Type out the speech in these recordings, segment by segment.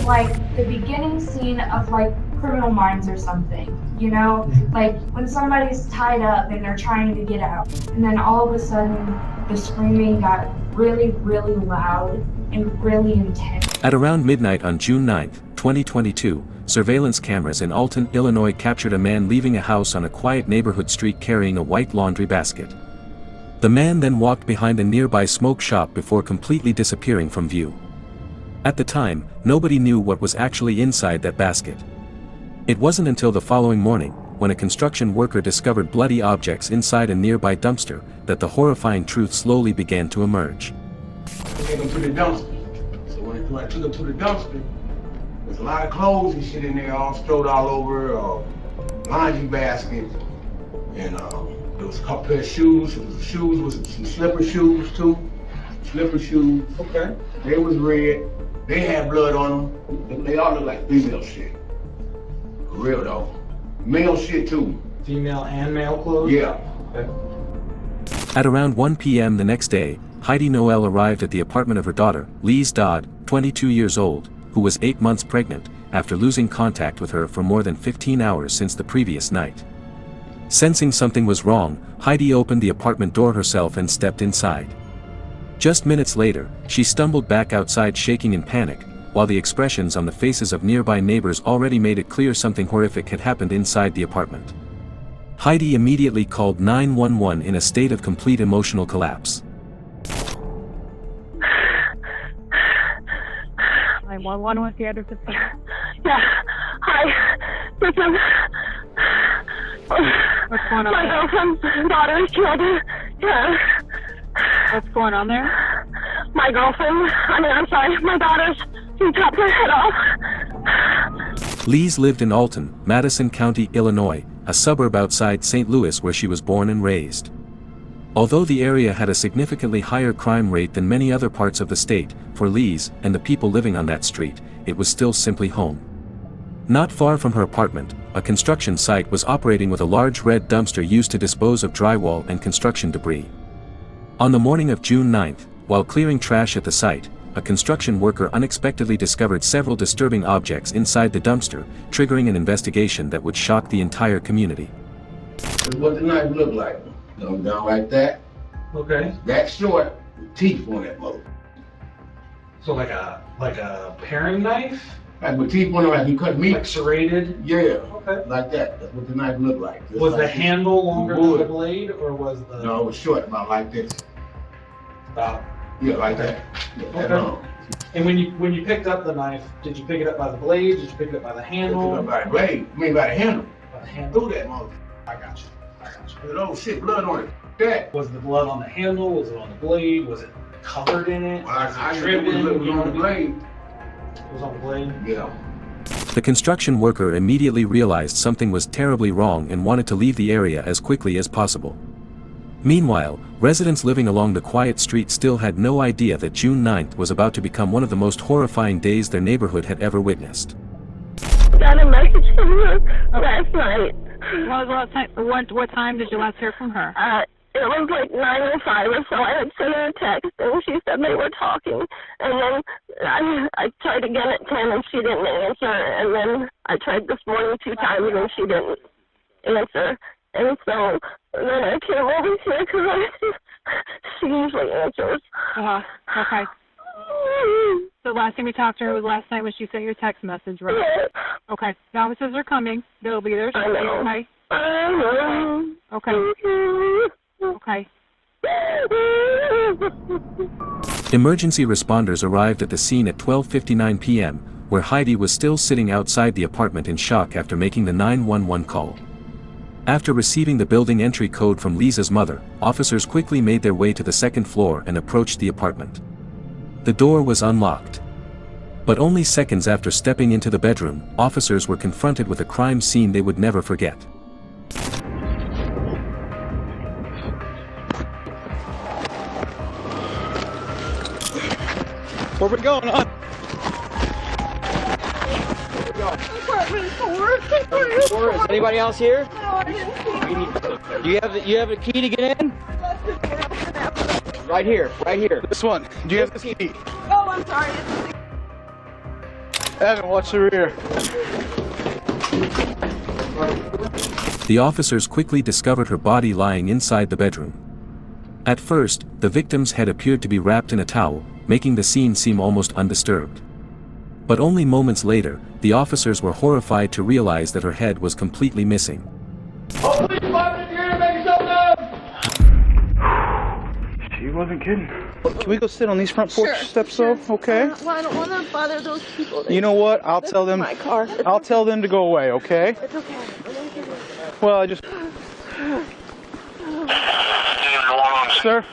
like the beginning scene of like Criminal Minds or something, you know? Like when somebody's tied up and they're trying to get out, and then all of a sudden the screaming got really, really loud and really intense. At around midnight on June 9, 2022, surveillance cameras in Alton, Illinois captured a man leaving a house on a quiet neighborhood street carrying a white laundry basket. The man then walked behind a nearby smoke shop before completely disappearing from view. At the time, nobody knew what was actually inside that basket. It wasn't until the following morning, when a construction worker discovered bloody objects inside a nearby dumpster, that the horrifying truth slowly began to emerge. We took him to the dumpster. So when I took him to the dumpster, there's a lot of clothes and shit in there, all strode all over, laundry basket, and there was a couple pair of shoes. Shoes was some slipper shoes too. Slipper shoes. Okay. They was red. They had blood on them. They all look like female shit. For real though. Male shit too. Female and male clothes? Yeah. Okay. At around 1 p.m. the next day, Heidi Noel arrived at the apartment of her daughter, Lise Dodd, 22 years old, who was 8 months pregnant, after losing contact with her for more than 15 hours since the previous night. Sensing something was wrong, Heidi opened the apartment door herself and stepped inside. Just minutes later, she stumbled back outside shaking in panic, while the expressions on the faces of nearby neighbors already made it clear something horrific had happened inside the apartment. Heidi immediately called 911 in a state of complete emotional collapse. 911, what's the address of the... Yeah. Hi. Listen. What's going on? My girlfriend's daughter is killed. Yeah. What's going on there? My girlfriend, I'm sorry, my daughter's, she chopped her head off. Lise lived in Alton, Madison County, Illinois, a suburb outside St. Louis where she was born and raised. Although the area had a significantly higher crime rate than many other parts of the state, for Lise and the people living on that street, it was still simply home. Not far from her apartment, a construction site was operating with a large red dumpster used to dispose of drywall and construction debris. On the morning of June 9th, while clearing trash at the site, a construction worker unexpectedly discovered several disturbing objects inside the dumpster, triggering an investigation that would shock the entire community. This is what the knife looked like. Down like that. Okay. That short, with teeth on that mother. So like a paring knife? Like with teeth on it, like you cut meat. Like serrated? Yeah. Okay. Like that. That's what the knife looked like. Just Was like the handle longer than wood. the blade, or was the... No, it was short, about like this. Yeah, like that. Yeah, that Okay. long. And when you picked up the knife, did you pick it up by the blade? Did you pick it up by the handle? Picked it up by the blade. I mean by the handle. By the handle. Through that mother. I got you. There's oh shit, blood on it. That. Was the blood on the handle? Was it on the blade? Was it covered in it? Well, Was I it knew it dripping? was on the blade. It was on the blade? Yeah. The construction worker immediately realized something was terribly wrong and wanted to leave the area as quickly as possible. Meanwhile, residents living along the quiet street still had no idea that June 9th was about to become one of the most horrifying days their neighborhood had ever witnessed. Got a message from her last night. What time did you last hear from her? It was like 9:05 or so. I had sent her a text, and she said they were talking. And then I tried again at 10, and she didn't answer. And then I tried this morning 2 times, and she didn't answer. And so then I came over here because she usually answers. Okay. So the last time we talked to her was last night when she sent your text message, right? Yes. Okay. The officers are coming. They'll be there shortly, okay? I know. Okay. Okay. Emergency responders arrived at the scene at 12:59 p.m., where Heidi was still sitting outside the apartment in shock after making the 911 call. After receiving the building entry code from Lisa's mother, officers quickly made their way to the second floor and approached the apartment. The door was unlocked. But only seconds after stepping into the bedroom, officers were confronted with a crime scene they would never forget. Where we going on? Apartment 4. Is anybody else here? No, I didn't see Do you have a key to get in? Right here. This one. Do you have the key? Oh, I'm sorry. Evan, watch the rear. The officers quickly discovered her body lying inside the bedroom. At first, the victim's head appeared to be wrapped in a towel, making the scene seem almost undisturbed. But only moments later, the officers were horrified to realize that her head was completely missing. She wasn't kidding. Can we go sit on these front porch steps though? Okay. Well, I don't want to bother those people. You know what? I'll tell them. My car. I'll tell them to go away. Okay. It's okay. Well, I just. Sir.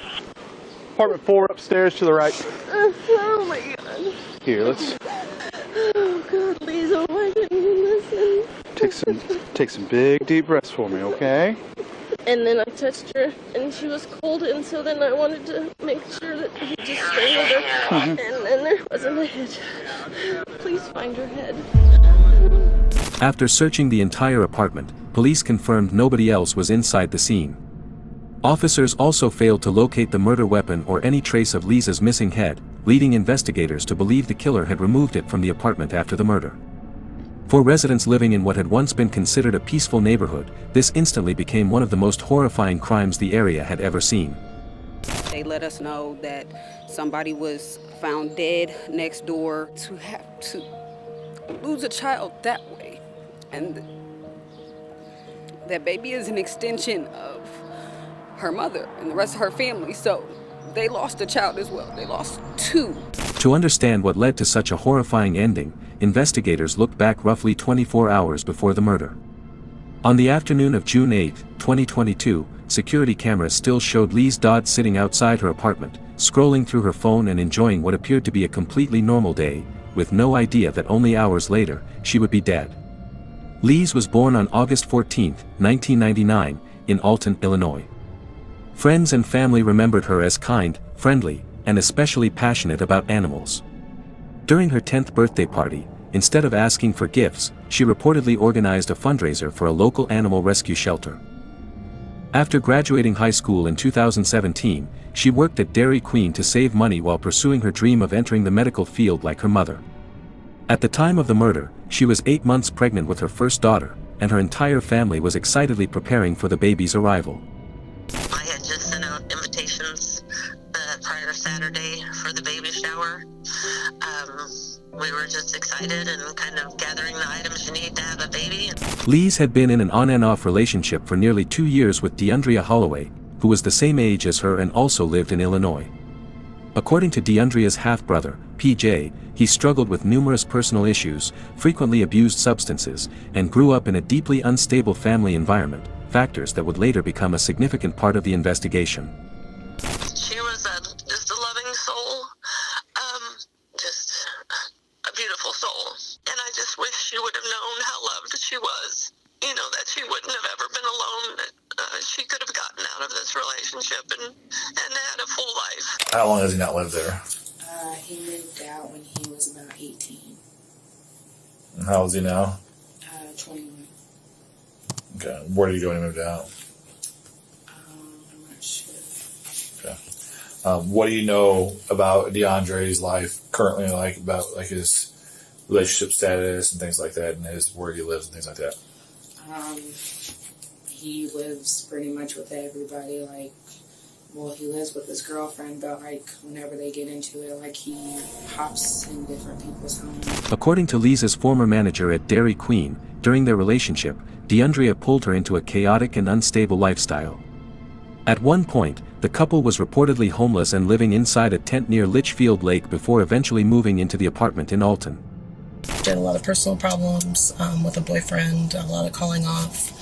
Apartment 4 upstairs to the right. Oh my God. Here, let's Oh God, please, oh my goodness, listen. take some big deep breaths for me, okay? And then I touched her, and she was cold, and so then I wanted to make sure that he just strangled her, and then there wasn't a head. Please find her head. After searching the entire apartment, police confirmed nobody else was inside the scene. Officers also failed to locate the murder weapon or any trace of Lisa's missing head, leading investigators to believe the killer had removed it from the apartment after the murder. For residents living in what had once been considered a peaceful neighborhood, this instantly became one of the most horrifying crimes the area had ever seen. They let us know that somebody was found dead next door. To have to lose a child that way, and that baby is an extension of her mother and the rest of her family, so they lost a child as well. They lost two. To understand what led to such a horrifying ending, investigators looked back roughly 24 hours before the murder. On the afternoon of June 8, 2022, security cameras still showed Lise Dodd sitting outside her apartment, scrolling through her phone and enjoying what appeared to be a completely normal day, with no idea that only hours later, she would be dead. Lise was born on August 14, 1999, in Alton, Illinois. Friends and family remembered her as kind, friendly, and especially passionate about animals. During her 10th birthday party, instead of asking for gifts, she reportedly organized a fundraiser for a local animal rescue shelter. After graduating high school in 2017, she worked at Dairy Queen to save money while pursuing her dream of entering the medical field like her mother. At the time of the murder, she was 8 months pregnant with her first daughter, and her entire family was excitedly preparing for the baby's arrival. I had just sent out invitations prior Saturday for the baby shower. We were just excited and kind of gathering the items you need to have a baby. Lise had been in an on and off relationship for nearly 2 years with DeAndrea Holloway, who was the same age as her and also lived in Illinois. According to DeAndrea's half-brother, PJ, he struggled with numerous personal issues, frequently abused substances, and grew up in a deeply unstable family environment, factors that would later become a significant part of the investigation. She was just a loving soul, just a beautiful soul. And I just wish she would have known how loved she was. You know, that she wouldn't have ever been alone, that she could have gotten out of this relationship and had a full life. How long has he not lived there? He moved out when he was about 18. And how old is he now? 21. Okay. Where did he go when he moved out? I'm not sure. Okay. What do you know about DeAndre's life currently, like about like his relationship status and things like that, and where he lives and things like that? He lives pretty much with everybody. He lives with his girlfriend, but whenever they get into it, he hops in different people's homes. According to Lisa's former manager at Dairy Queen, during their relationship, DeAndrea pulled her into a chaotic and unstable lifestyle. At one point, the couple was reportedly homeless and living inside a tent near Litchfield Lake before eventually moving into the apartment in Alton. She had a lot of personal problems with a boyfriend, a lot of calling off.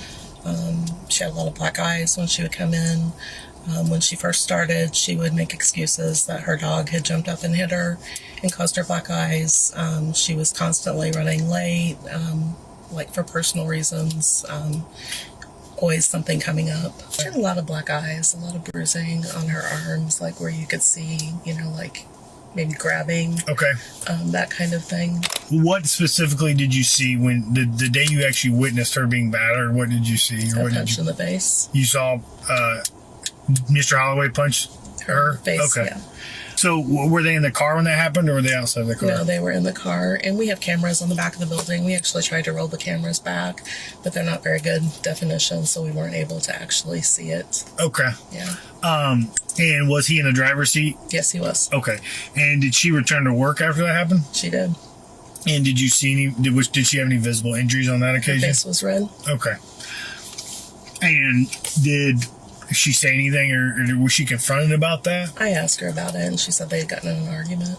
She had a lot of black eyes when she would come in. When she first started, she would make excuses that her dog had jumped up and hit her and caused her black eyes. She was constantly running late, for personal reasons. Always something coming up. She had a lot of black eyes, a lot of bruising on her arms, where you could see, maybe grabbing. Okay. That kind of thing. What specifically did you see when the day you actually witnessed her being battered? What did you see? A punch in the face. You saw Mr. Holloway punch her face. Okay. Yeah. So were they in the car when that happened, or were they outside the car? No, they were in the car, and we have cameras on the back of the building. We actually tried to roll the cameras back, but they're not very good definition, so we weren't able to actually see it. Okay. Yeah. And was he in the driver's seat? Yes, he was. Okay. And did she return to work after that happened? She did. And did you see any? Did she have any visible injuries on that occasion? Her face was red. Okay. And did she say anything, or was she confronted about that? I asked her about it, and she said they had gotten in an argument.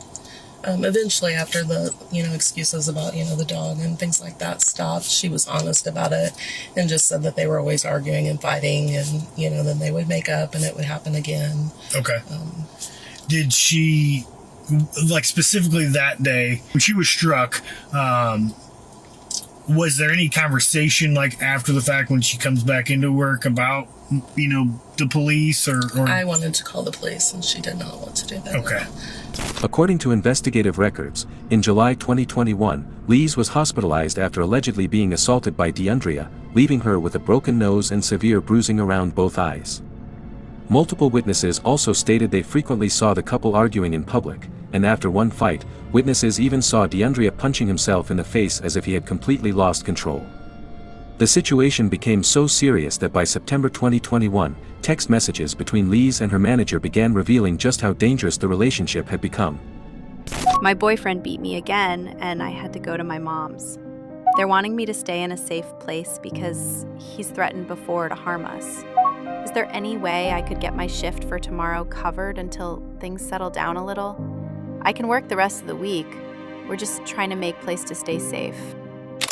Eventually, after the excuses about the dog and things like that stopped, she was honest about it and just said that they were always arguing and fighting, and then they would make up and it would happen again. Okay. Did she, like, specifically that day when she was struck? Was there any conversation, like, after the fact when she comes back into work about the police or? I wanted to call the police, and she did not want to do that. Okay. According to investigative records, in July 2021, Lees was hospitalized after allegedly being assaulted by DeAndrea, leaving her with a broken nose and severe bruising around both eyes. Multiple witnesses also stated they frequently saw the couple arguing in public, and after one fight, witnesses even saw DeAndrea punching himself in the face as if he had completely lost control. The situation became so serious that by September 2021, text messages between Lees and her manager began revealing just how dangerous the relationship had become. My boyfriend beat me again, and I had to go to my mom's. They're wanting me to stay in a safe place because he's threatened before to harm us. Is there any way I could get my shift for tomorrow covered until things settle down a little? I can work the rest of the week. We're just trying to make place to stay safe.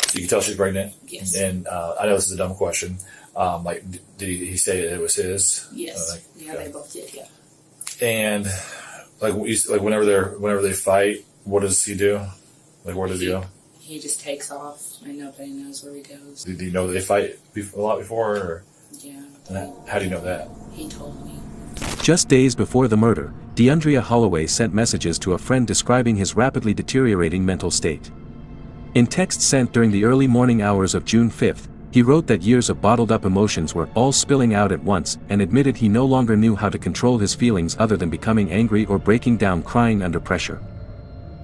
So you can tell she's pregnant. Yes. And I know this is a dumb question. Did he say that it was his? Yes. They both did. Yeah. And whenever they fight, what does he do? Like, where does he go? He just takes off, and nobody knows where he goes. Do you know that they fight a lot before? Or? Yeah. How do you know that? He told me. Just days before the murder, DeAndrea Holloway sent messages to a friend describing his rapidly deteriorating mental state. In texts sent during the early morning hours of June 5th, he wrote that years of bottled-up emotions were all spilling out at once and admitted he no longer knew how to control his feelings other than becoming angry or breaking down crying under pressure.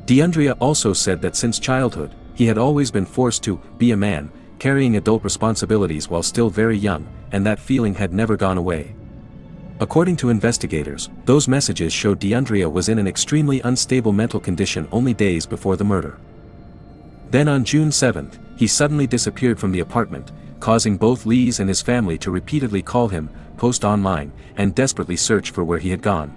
DeAndrea also said that since childhood, he had always been forced to be a man, carrying adult responsibilities while still very young, and that feeling had never gone away. According to investigators, those messages showed DeAndrea was in an extremely unstable mental condition only days before the murder. Then on June 7th, he suddenly disappeared from the apartment, causing both Lees and his family to repeatedly call him, post online, and desperately search for where he had gone.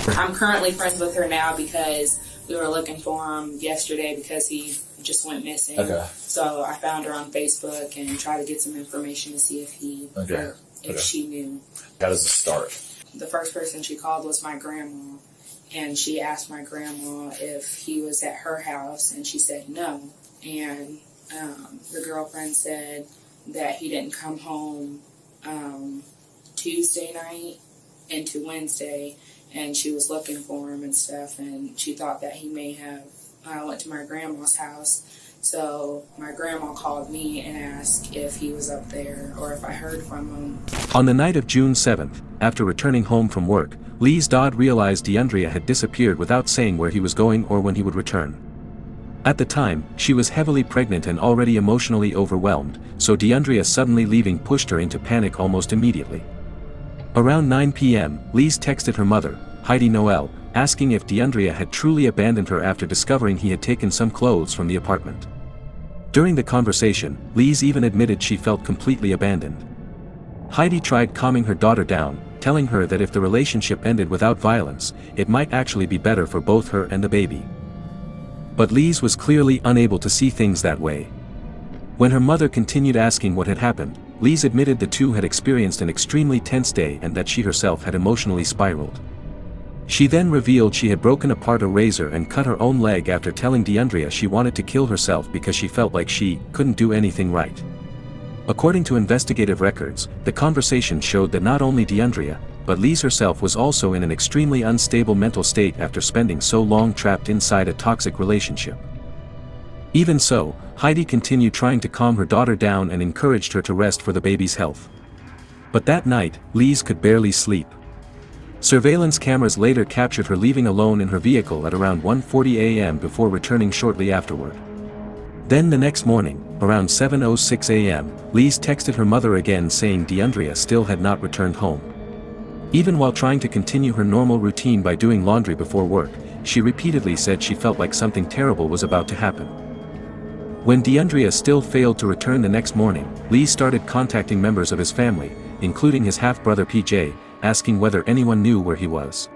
I'm currently friends with her now because we were looking for him yesterday because he just went missing. Okay. So I found her on Facebook and tried to get some information to see if she knew. How does it start? The first person she called was my grandma, and she asked my grandma if he was at her house, and she said no. And the girlfriend said that he didn't come home Tuesday night into Wednesday, and she was looking for him and stuff, and she thought that he may have went to my grandma's house. So my grandma called me and asked if he was up there or if I heard from him. On the night of June 7th, after returning home from work, Lees Dodd realized DeAndrea had disappeared without saying where he was going or when he would return. At the time, she was heavily pregnant and already emotionally overwhelmed, so DeAndrea suddenly leaving pushed her into panic almost immediately. Around 9 p.m., Lees texted her mother, Heidi Noel, asking if DeAndrea had truly abandoned her after discovering he had taken some clothes from the apartment. During the conversation, Lees even admitted she felt completely abandoned. Heidi tried calming her daughter down, telling her that if the relationship ended without violence, it might actually be better for both her and the baby. But Lees was clearly unable to see things that way. When her mother continued asking what had happened, Lees admitted the two had experienced an extremely tense day and that she herself had emotionally spiraled. She then revealed she had broken apart a razor and cut her own leg after telling DeAndrea she wanted to kill herself because she felt like she couldn't do anything right. According to investigative records, the conversation showed that not only DeAndrea, but Lees herself was also in an extremely unstable mental state after spending so long trapped inside a toxic relationship. Even so, Heidi continued trying to calm her daughter down and encouraged her to rest for the baby's health. But that night, Lees could barely sleep. Surveillance cameras later captured her leaving alone in her vehicle at around 1:40 a.m. before returning shortly afterward. Then the next morning, around 7:06 a.m., Lise texted her mother again saying DeAndrea still had not returned home. Even while trying to continue her normal routine by doing laundry before work, she repeatedly said she felt like something terrible was about to happen. When DeAndrea still failed to return the next morning, Lise started contacting members of his family, including his half-brother PJ, asking whether anyone knew where he was.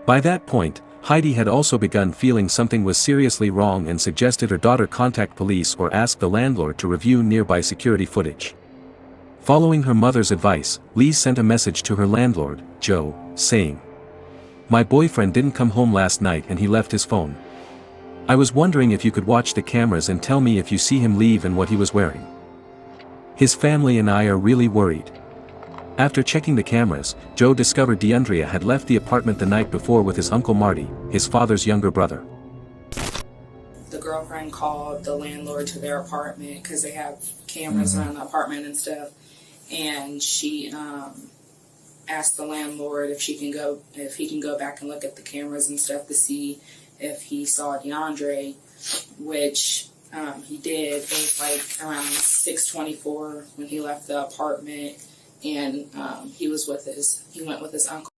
By that point, Heidi had also begun feeling something was seriously wrong and suggested her daughter contact police or ask the landlord to review nearby security footage. Following her mother's advice, Lise sent a message to her landlord, Joe, saying, "My boyfriend didn't come home last night and he left his phone. I was wondering if you could watch the cameras and tell me if you see him leave and what he was wearing. His family and I are really worried." After checking the cameras, Joe discovered DeAndrea had left the apartment the night before with his Uncle Marty, his father's younger brother. The girlfriend called the landlord to their apartment because they have cameras around the apartment and stuff, and she asked the landlord if he can go back and look at the cameras and stuff to see if he saw DeAndre, which he did. It was like around 6:24 when he left the apartment, and he went with his uncle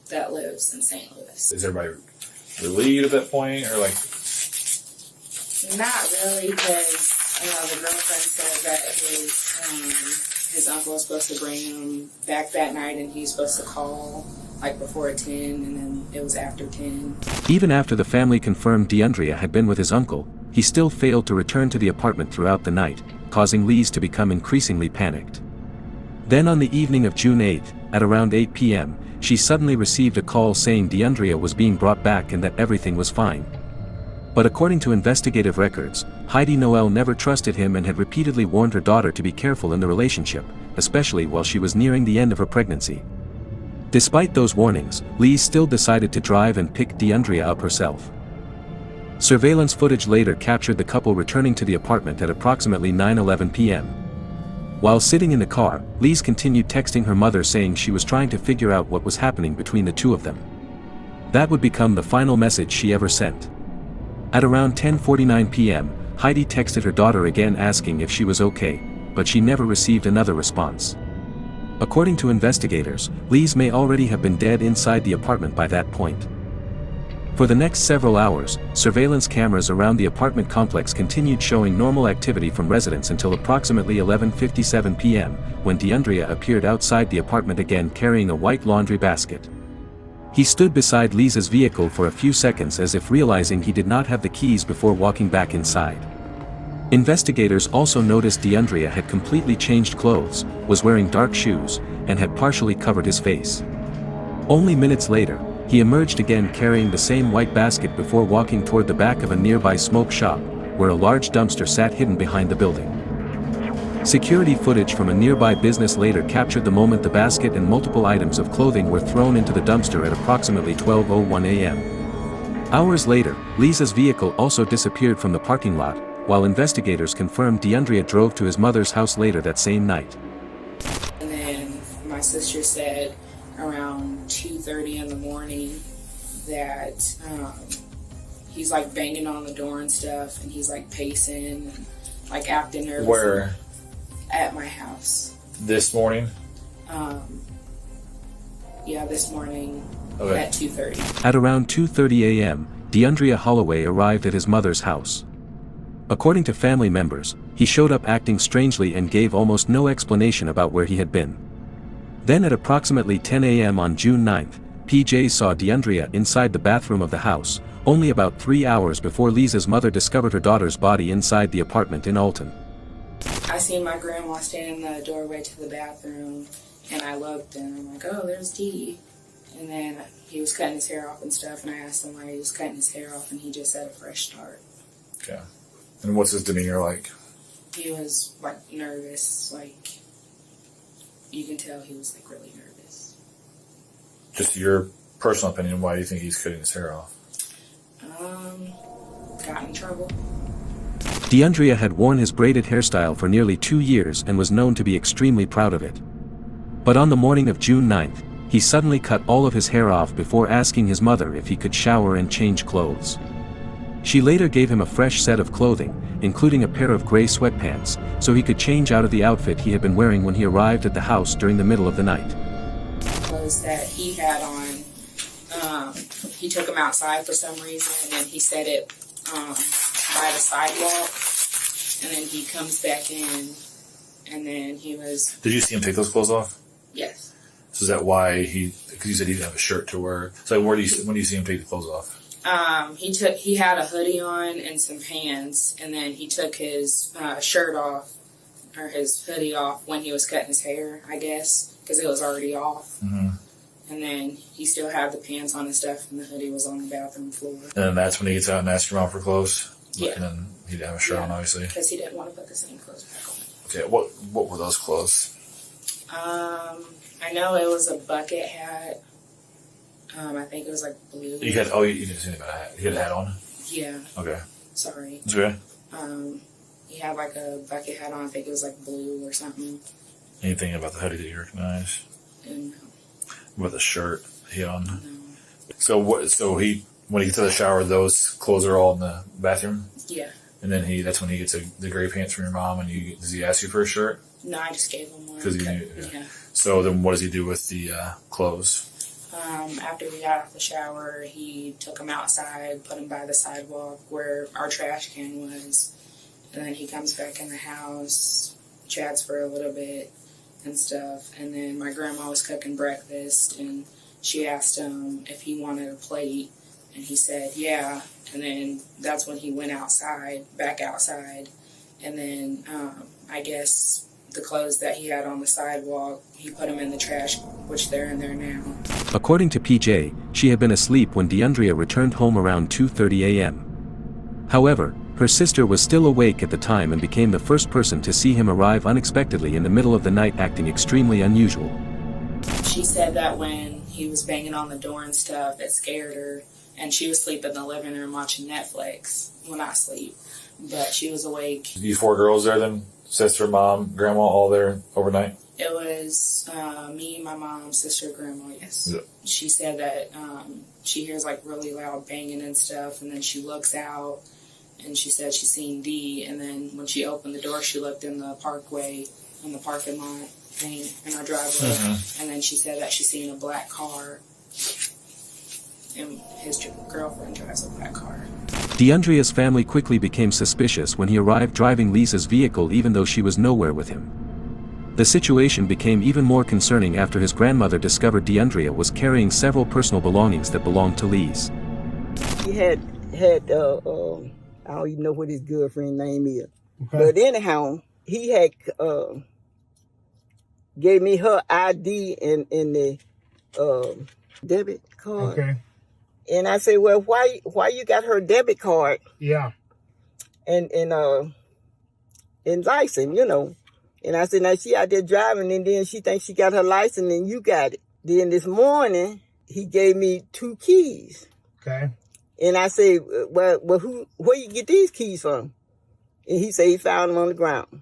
that lives in St. Louis. Is everybody relieved at that point, or like? Not really, because the girlfriend said that his uncle was supposed to bring him back that night, and he's supposed to call like before 10, and then it was after 10. Even after the family confirmed DeAndrea had been with his uncle, he still failed to return to the apartment throughout the night, causing Lise to become increasingly panicked. Then on the evening of June 8, at around 8 p.m., she suddenly received a call saying DeAndrea was being brought back and that everything was fine. But according to investigative records, Heidi Noel never trusted him and had repeatedly warned her daughter to be careful in the relationship, especially while she was nearing the end of her pregnancy. Despite those warnings, Lise still decided to drive and pick DeAndrea up herself. Surveillance footage later captured the couple returning to the apartment at approximately 9:11 p.m. While sitting in the car, Lise continued texting her mother saying she was trying to figure out what was happening between the two of them. That would become the final message she ever sent. At around 10:49 p.m., Heidi texted her daughter again asking if she was okay, but she never received another response. According to investigators, Lise may already have been dead inside the apartment by that point. For the next several hours, surveillance cameras around the apartment complex continued showing normal activity from residents until approximately 11:57 p.m., when DeAndrea appeared outside the apartment again carrying a white laundry basket. He stood beside Lisa's vehicle for a few seconds as if realizing he did not have the keys before walking back inside. Investigators also noticed DeAndrea had completely changed clothes, was wearing dark shoes, and had partially covered his face. Only minutes later, he emerged again carrying the same white basket before walking toward the back of a nearby smoke shop, where a large dumpster sat hidden behind the building. Security footage from a nearby business later captured the moment the basket and multiple items of clothing were thrown into the dumpster at approximately 12:01 a.m. Hours later, Lisa's vehicle also disappeared from the parking lot, while investigators confirmed DeAndrea drove to his mother's house later that same night. And then my sister said around 2:30 in the morning that he's like banging on the door and stuff, and he's like pacing and like acting nervous. Where? At my house. This morning? Yeah, this morning Okay. at 2:30. At around 2:30 a.m., DeAndrea Holloway arrived at his mother's house. According to family members, he showed up acting strangely and gave almost no explanation about where he had been. Then at approximately 10 a.m. on June 9th, PJ saw DeAndrea inside the bathroom of the house, only about 3 hours before Lisa's mother discovered her daughter's body inside the apartment in Alton. I seen my grandma standing in the doorway to the bathroom, and I looked, and I'm like, oh, there's Dee. And then he was cutting his hair off and stuff, and I asked him why he was cutting his hair off, and he just said a fresh start. Okay. And what's his demeanor like? He was, like, nervous, like, you can tell he was, like, really nervous. Just your personal opinion, why do you think he's cutting his hair off? Got in trouble. DeAndrea had worn his braided hairstyle for nearly 2 years and was known to be extremely proud of it. But on the morning of June 9th, he suddenly cut all of his hair off before asking his mother if he could shower and change clothes. She later gave him a fresh set of clothing, including a pair of gray sweatpants, so he could change out of the outfit he had been wearing when he arrived at the house during the middle of the night. Clothes that he had on, he took them outside for some reason, and he set it by the sidewalk, and then he comes back in, and then he was... Did you see him take those clothes off? Yes. So is that why because you said he didn't have a shirt to wear. So when do you see him take the clothes off? He had a hoodie on and some pants, and then he took his shirt off, or his hoodie off, when he was cutting his hair, I guess, because it was already off. Mm-hmm. And then he still had the pants on and stuff, and the hoodie was on the bathroom floor. And then that's when he gets out and asks your mom for clothes? Yeah. And then he didn't have a shirt on, obviously? Because he didn't want to put the same clothes back on. Okay, what were those clothes? I know it was a bucket hat. I think it was like blue. You didn't see anything about a hat. He had a hat on? Yeah. Okay. Sorry. It's okay. He had like a bucket hat on. I think it was like blue or something. Anything about the hoodie that you recognize? No. With the shirt he had on? No. So when he gets to the shower, those clothes are all in the bathroom? Yeah. And then that's when he gets the gray pants from your mom, and does he ask you for a shirt? No, I just gave him one. Because he knew, yeah. So then what does he do with the clothes? After we got out the shower, he took them outside, put them by the sidewalk where our trash can was. And then he comes back in the house, chats for a little bit and stuff. And then my grandma was cooking breakfast, and she asked him if he wanted a plate. And he said, yeah. And then that's when he went back outside. And then I guess the clothes that he had on the sidewalk, he put them in the trash, which they're in there now. According to PJ, she had been asleep when DeAndrea returned home around 2:30 a.m. However, her sister was still awake at the time and became the first person to see him arrive unexpectedly in the middle of the night, acting extremely unusual. She said that when he was banging on the door and stuff, it scared her, and she was asleep in the living room watching Netflix when I sleep, but she was awake. You 4 girls there then? Sister, mom, grandma, all there overnight? It was me, my mom, sister, grandma, yes. Yeah. She said that she hears like really loud banging and stuff, and then she looks out, and she said she seen D, and then when she opened the door, she looked in the parkway, in the parking lot thing, in our driveway, and then she said that she seen a black car, and his girlfriend drives a black car. DeAndrea's family quickly became suspicious when he arrived driving Lisa's vehicle even though she was nowhere with him. The situation became even more concerning after his grandmother discovered DeAndrea was carrying several personal belongings that belonged to Lise. He had I don't even know what his girlfriend's name is. Okay. But anyhow, he had gave me her ID in the debit card. Okay. And I said, well, why you got her debit card? Yeah. And license, you know. And I said, now she out there driving, and then she thinks she got her license, and you got it. Then this morning, he gave me 2 keys. Okay. And I said, well, where you get these keys from? And he said he found them on the ground.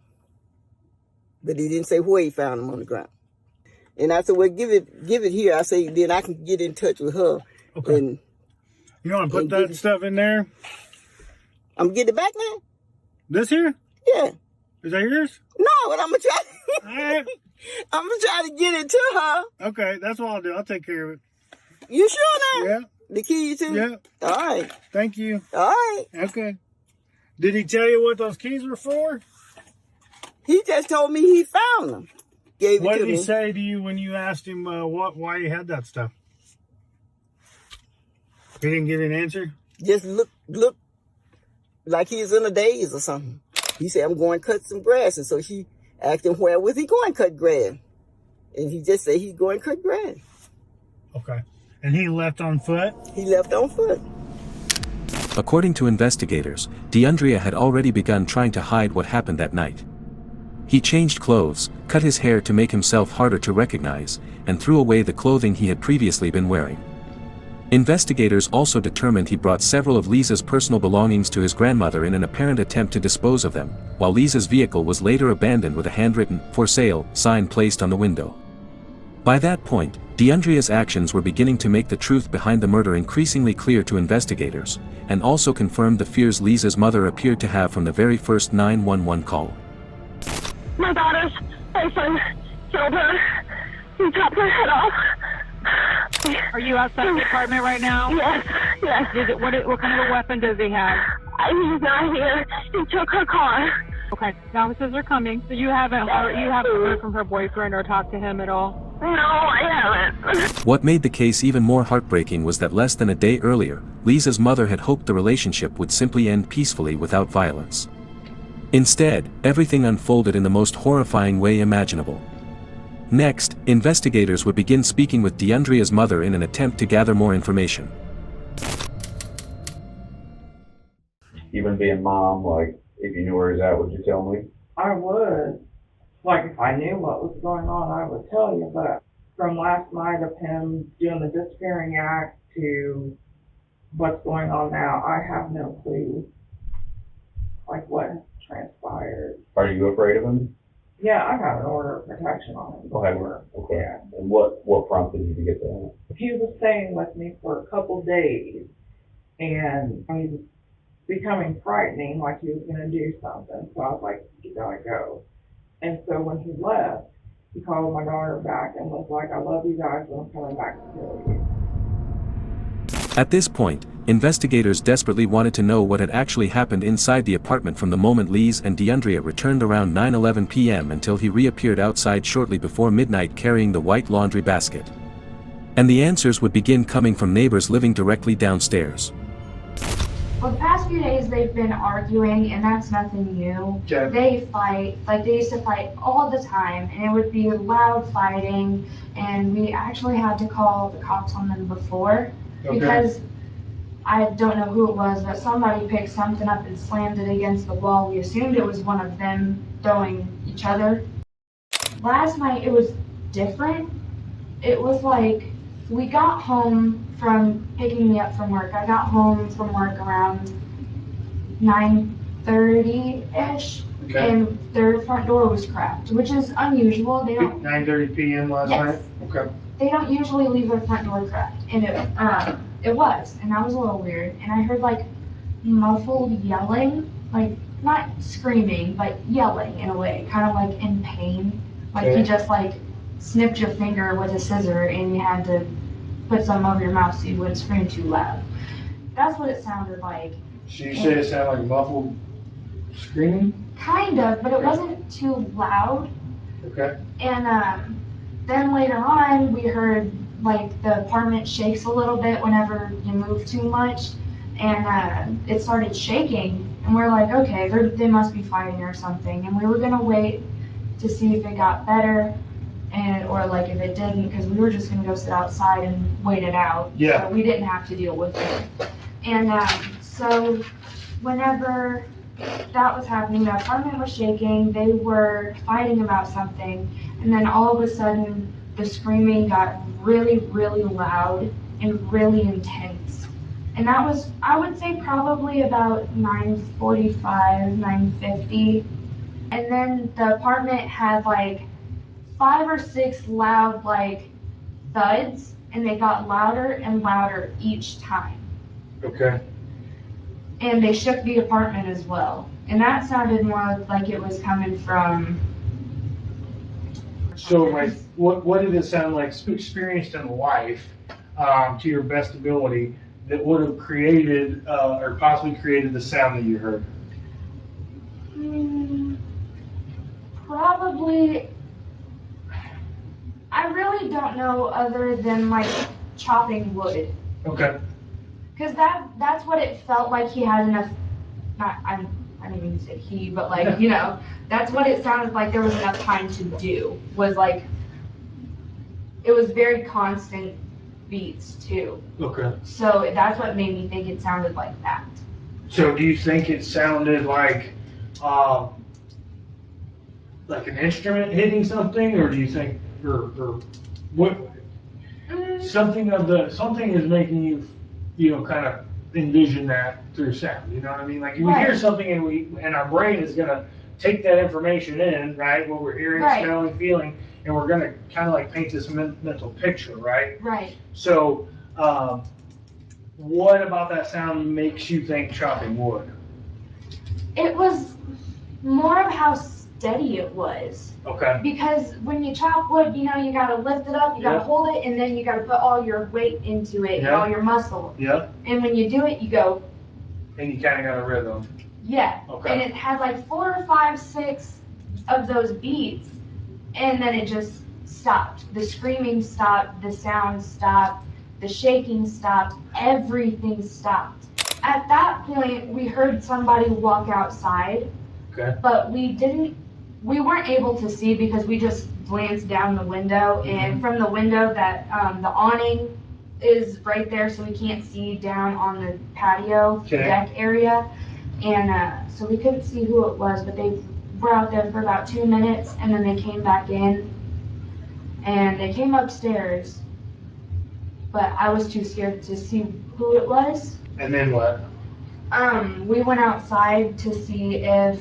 But he didn't say where he found them on the ground. And I said, well, give it here. I said, then I can get in touch with her. Okay. And you want to put that stuff in there? I'm getting it back now? This here? Yeah. Is that yours? No, but I'm going to try. Right. I'm going to try to get it to her. Okay, that's what I'll do. I'll take care of it. You sure now? Yeah. The key too? Yeah. All right. Thank you. All right. Okay. Did he tell you what those keys were for? He just told me he found them. What did he say to you when you asked him why he had that stuff? He didn't give you an answer? Just look like he's in a daze or something. He said, I'm going to cut some grass. And so she asked him, where was he going to cut grass? And he just said he's going to cut grass. Okay. And he left on foot? He left on foot. According to investigators, DeAndrea had already begun trying to hide what happened that night. He changed clothes, cut his hair to make himself harder to recognize, and threw away the clothing he had previously been wearing. Investigators also determined he brought several of Lisa's personal belongings to his grandmother in an apparent attempt to dispose of them, while Lisa's vehicle was later abandoned with a handwritten, "For sale," sign placed on the window. By that point, DeAndrea's actions were beginning to make the truth behind the murder increasingly clear to investigators, and also confirmed the fears Lisa's mother appeared to have from the very first 911 call. My daughter's boyfriend killed her. He chopped her head off. Are you outside the apartment right now? Yes, yes. What kind of a weapon does he have? He's not here. He took her car. Okay, the officers are coming. So you haven't heard from her boyfriend or talked to him at all? No, I haven't. What made the case even more heartbreaking was that less than a day earlier, Lisa's mother had hoped the relationship would simply end peacefully without violence. Instead, everything unfolded in the most horrifying way imaginable. Next, investigators would begin speaking with DeAndrea's mother in an attempt to gather more information. Even being mom, like, if you knew where he's at, would you tell me? I would. Like, if I knew what was going on, I would tell you, but from last night of him doing the disappearing act to what's going on now, I have no clue, like, what has transpired. Are you afraid of him? Yeah, I have an order of protection on him. Okay. Yeah. And what prompted you to get that? He was staying with me for a couple days, and he was becoming frightening, like he was going to do something. So I was like, you gotta go. And so when he left, he called my daughter back and was like, I love you guys, and I'm coming back to kill you. At this point, investigators desperately wanted to know what had actually happened inside the apartment from the moment Lise and DeAndrea returned around 9:11 p.m. until he reappeared outside shortly before midnight carrying the white laundry basket. And the answers would begin coming from neighbors living directly downstairs. Well, the past few days they've been arguing, and that's nothing new. Okay. They fight, like they used to fight all the time, and it would be loud fighting, and we actually had to call the cops on them before, because I don't know who it was, but somebody picked something up and slammed it against the wall. We assumed it was one of them throwing each other. Last night it was different. It was like, we got home from picking me up from work. I got home from work around 9:30-ish, and their front door was cracked, which is unusual. They don't. 9:30 p.m. last night? Okay. They don't usually leave their front door cracked, and it was, and that was a little weird. And I heard like muffled yelling, like not screaming, but yelling in a way, kind of like in pain, like you just like snipped your finger with a scissor and you had to put some over your mouth so you wouldn't scream too loud. That's what it sounded like. So you said it sounded like muffled screaming? Kind of, but it wasn't too loud. Okay. And then later on, we heard like the apartment shakes a little bit whenever you move too much, and it started shaking. And we're like, okay, they must be fighting or something. And we were gonna wait to see if it got better, or like if it didn't, because we were just gonna go sit outside and wait it out. Yeah. So we didn't have to deal with it. And so whenever that was happening, the apartment was shaking, they were fighting about something, and then all of a sudden the screaming got really, really loud and really intense. And that was, I would say, probably about 9:45, 9:50. And then the apartment had like 5 or 6 loud like thuds, and they got louder and louder each time. Okay. And they shook the apartment as well. And that sounded more like it was coming from... So like, what did it sound like, experienced in life, to your best ability, that would have created, or possibly created the sound that you heard? Probably, I really don't know, other than like chopping wood. Okay. Because that's what it felt like. He had enough, I didn't even say he, but like, you know, that's what it sounded like there was enough time to do, was like, it was very constant beats too. Okay. So that's what made me think it sounded like that. So do you think it sounded like an instrument hitting something, or do you think, or what? Something is making you know, kind of envision that through sound. You know what I mean? Like we hear something and our brain is gonna take that information in, right? What we're hearing, Right. smelling, feeling, and we're gonna kind of like paint this mental picture, right? Right. So, what about that sound makes you think chopping wood? It was more of how steady it was. Okay. Because when you chop wood, you know, you gotta lift it up, you gotta hold it, and then you gotta put all your weight into it, and all your muscle. Yeah. And when you do it, you go, And you kind of got a rhythm. yeah. Okay. And it had like 4 or 5, 6 of those beats, and then it just stopped. The screaming stopped, the sound stopped, the shaking stopped, everything stopped. At that point, we heard somebody walk outside, Okay. but we weren't able to see because we just glanced down the window, and from the window that the awning is right there, so we can't see down on the patio deck area, and so we couldn't see who it was, but they were out there for about 2 minutes, and then they came back in, and they came upstairs, but I was too scared to see who it was. And then what? We went outside to see if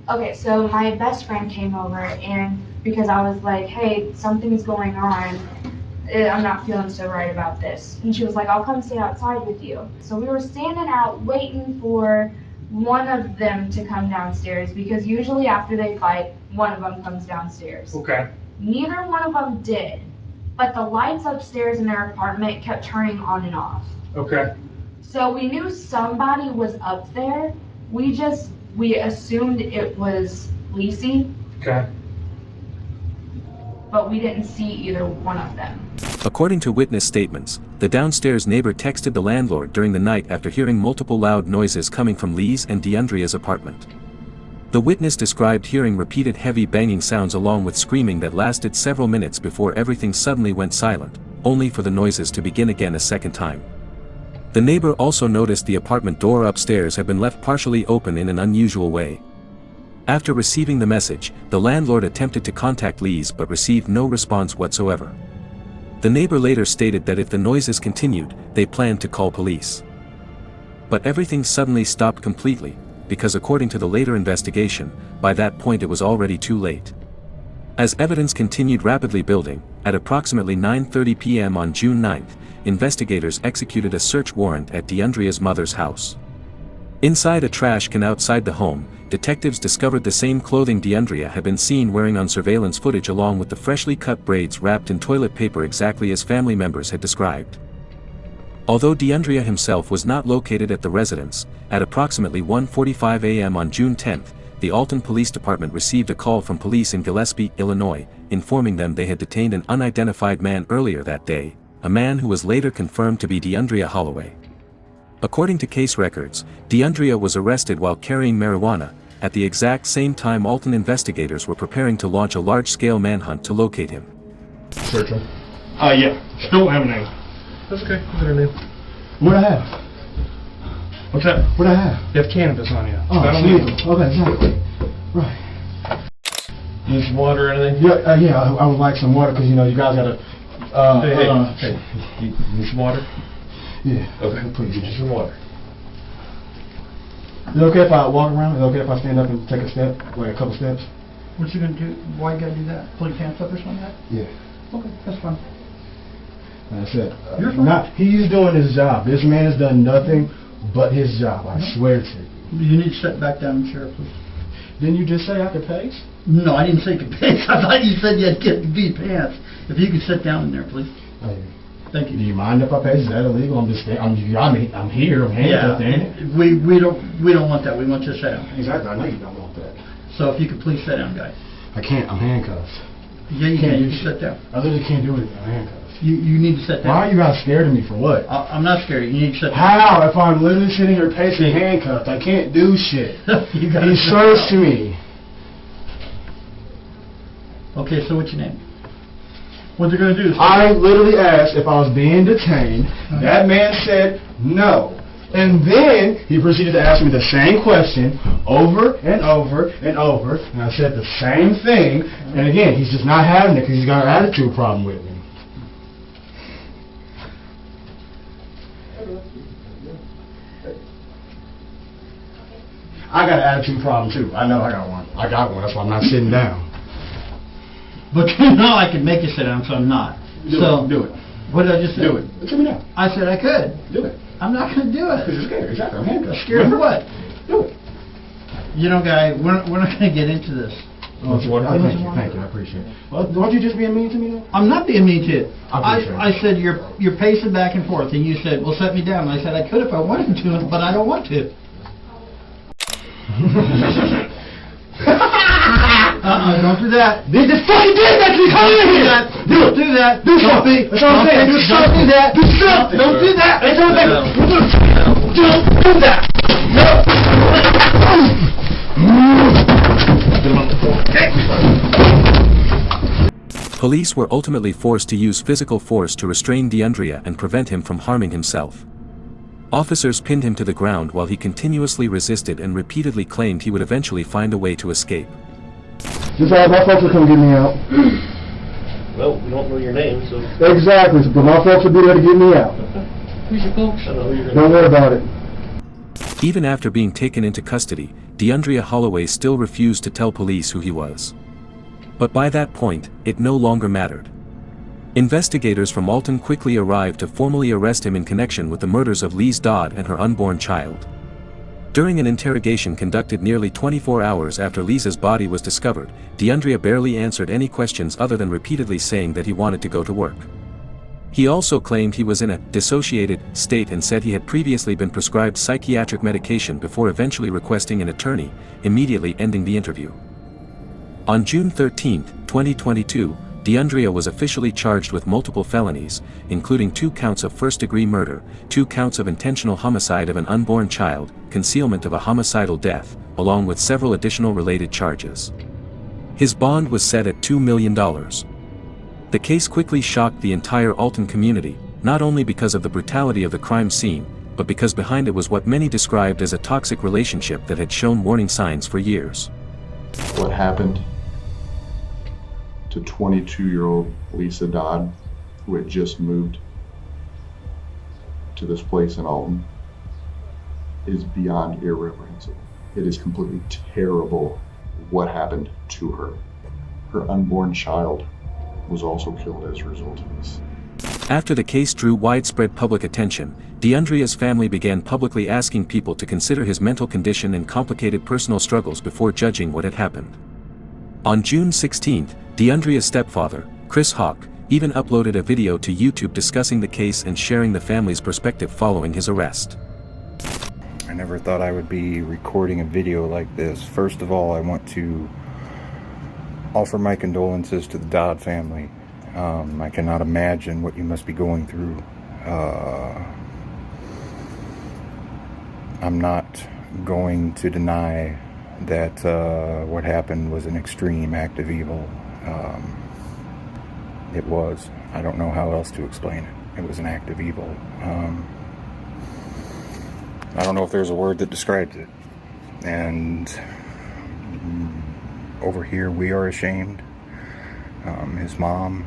okay, so my best friend came over, and because I was like, hey, something's going on, I'm not feeling so right about this. And she was like, I'll come stay outside with you. So we were standing out waiting for one of them to come downstairs, because usually after they fight, one of them comes downstairs. Okay. Neither one of them did, but the lights upstairs in their apartment kept turning on and off. Okay. So we knew somebody was up there. We assumed it was Lacey, Okay. but we didn't see either one of them. According to witness statements, the downstairs neighbor texted the landlord during the night after hearing multiple loud noises coming from Lee's and DeAndrea's apartment. The witness described hearing repeated heavy banging sounds along with screaming that lasted several minutes before everything suddenly went silent, only for the noises to begin again a second time. The neighbor also noticed the apartment door upstairs had been left partially open in an unusual way. After receiving the message, the landlord attempted to contact Lee's but received no response whatsoever. The neighbor later stated that if the noises continued, they planned to call police. But everything suddenly stopped completely, because according to the later investigation, by that point it was already too late. As evidence continued rapidly building, at approximately 9:30 p.m. on June 9th, investigators executed a search warrant at DeAndrea's mother's house. Inside a trash can outside the home, detectives discovered the same clothing DeAndrea had been seen wearing on surveillance footage, along with the freshly cut braids wrapped in toilet paper exactly as family members had described. Although DeAndrea himself was not located at the residence, at approximately 1:45 a.m. on June 10th, the Alton Police Department received a call from police in Gillespie, Illinois, informing them they had detained an unidentified man earlier that day, a man who was later confirmed to be DeAndrea Holloway. According to case records, DeAndrea was arrested while carrying marijuana, at the exact same time Alton investigators were preparing to launch a large-scale manhunt to locate him. Search him? Yeah. Don't have a name. That's okay. What's her name? What'd I have? What's that? What'd I have? You have cannabis on you. Oh, it's legal. Okay, exactly. Right. Need some water or anything? Yeah, I would like some water, because, you know, you guys gotta, hey, you need some water? Yeah. Okay, please. Get you some water. Is it okay if I walk around? Is it okay if I stand up and take a step, like a couple steps? What you gonna do? Why you gotta do that? Pull your pants up or something like that? Yeah. Okay, that's fine. That's it. He's doing his job. This man has done nothing but his job. I swear to you. You need to sit back down and chair, please. Didn't you just say I could pace? No, I didn't say you could pace. I thought you said you had to get to beat pants. If you could sit down in there, please. Thank you. Do you mind if I pace? Is that illegal? I'm here. I'm handcuffed, ain't it? We don't want that. We want you to sit down. Exactly. I know you don't want that. So if you could please sit down, guys. I can't. I'm handcuffed. Yeah, you can. You can sit down. I literally can't do it. I'm handcuffed. You need to sit down. Why are you guys scared of me for what? I'm not scared. You need to sit down. How? If I'm literally sitting here pacing handcuffed, I can't do shit. He searched me. Okay, so what's your name? What's it going to do? I literally asked if I was being detained. That man said no. And then he proceeded to ask me the same question over and over and over. And I said the same thing. And again, he's just not having it because he's got an attitude problem with me. I got an attitude problem too. I know I got one. That's why I'm not sitting down. But you know I can make you sit down, so I'm not. Do it. What did I just say? Do it. Sit me down. I said I could. Do it. I'm not going to do it. Because you're scared. Exactly. I'm handcuffed. Scared of what? Do it. You know, Guy, we're not going to get into this. Thank you. I appreciate it. Well, don't you just being mean to me though? I'm not being mean to you. I said you're pacing back and forth, and you said, well, set me down. And I said I could if I wanted to, but I don't want to. Don't do that. They just fucking did that to me. Come in here. Don't do that. Do something. That's all I'm saying. Do something. Do something. Don't do that. Don't do that. Police were ultimately forced to use physical force to restrain DeAndrea and prevent him from harming himself. Officers pinned him to the ground while he continuously resisted and repeatedly claimed he would eventually find a way to escape. Just all my folks will come get me out. Well, we don't know your name, so... Exactly, but my folks will be there to get me out. Who's your folks? I know who you're Don't worry about it. Even after being taken into custody, DeAndrea Holloway still refused to tell police who he was. But by that point, it no longer mattered. Investigators from Alton quickly arrived to formally arrest him in connection with the murders of Lise Dodd and her unborn child. During an interrogation conducted nearly 24 hours after Lisa's body was discovered, DeAndrea barely answered any questions other than repeatedly saying that he wanted to go to work. He also claimed he was in a dissociated state and said he had previously been prescribed psychiatric medication before eventually requesting an attorney, immediately ending the interview. On June 13, 2022, DeAndrea was officially charged with multiple felonies, including 2 counts of first-degree murder, 2 counts of intentional homicide of an unborn child, concealment of a homicidal death, along with several additional related charges. His bond was set at $2 million. The case quickly shocked the entire Alton community, not only because of the brutality of the crime scene, but because behind it was what many described as a toxic relationship that had shown warning signs for years. What happened to 22-year-old Lisa Dodd, who had just moved to this place in Alton, is beyond irreprehensible. It is completely terrible what happened to her. Her unborn child was also killed as a result of this. After the case drew widespread public attention, DeAndrea's family began publicly asking people to consider his mental condition and complicated personal struggles before judging what had happened. On June 16th, DeAndrea's stepfather, Chris Hawk, even uploaded a video to YouTube discussing the case and sharing the family's perspective following his arrest. I never thought I would be recording a video like this. First of all, I want to offer my condolences to the Dodd family. I cannot imagine what you must be going through. I'm not going to deny that what happened was an extreme act of evil. It was. I don't know how else to explain it. It was an act of evil. I don't know if there's a word that describes it. And over here we are ashamed. His mom,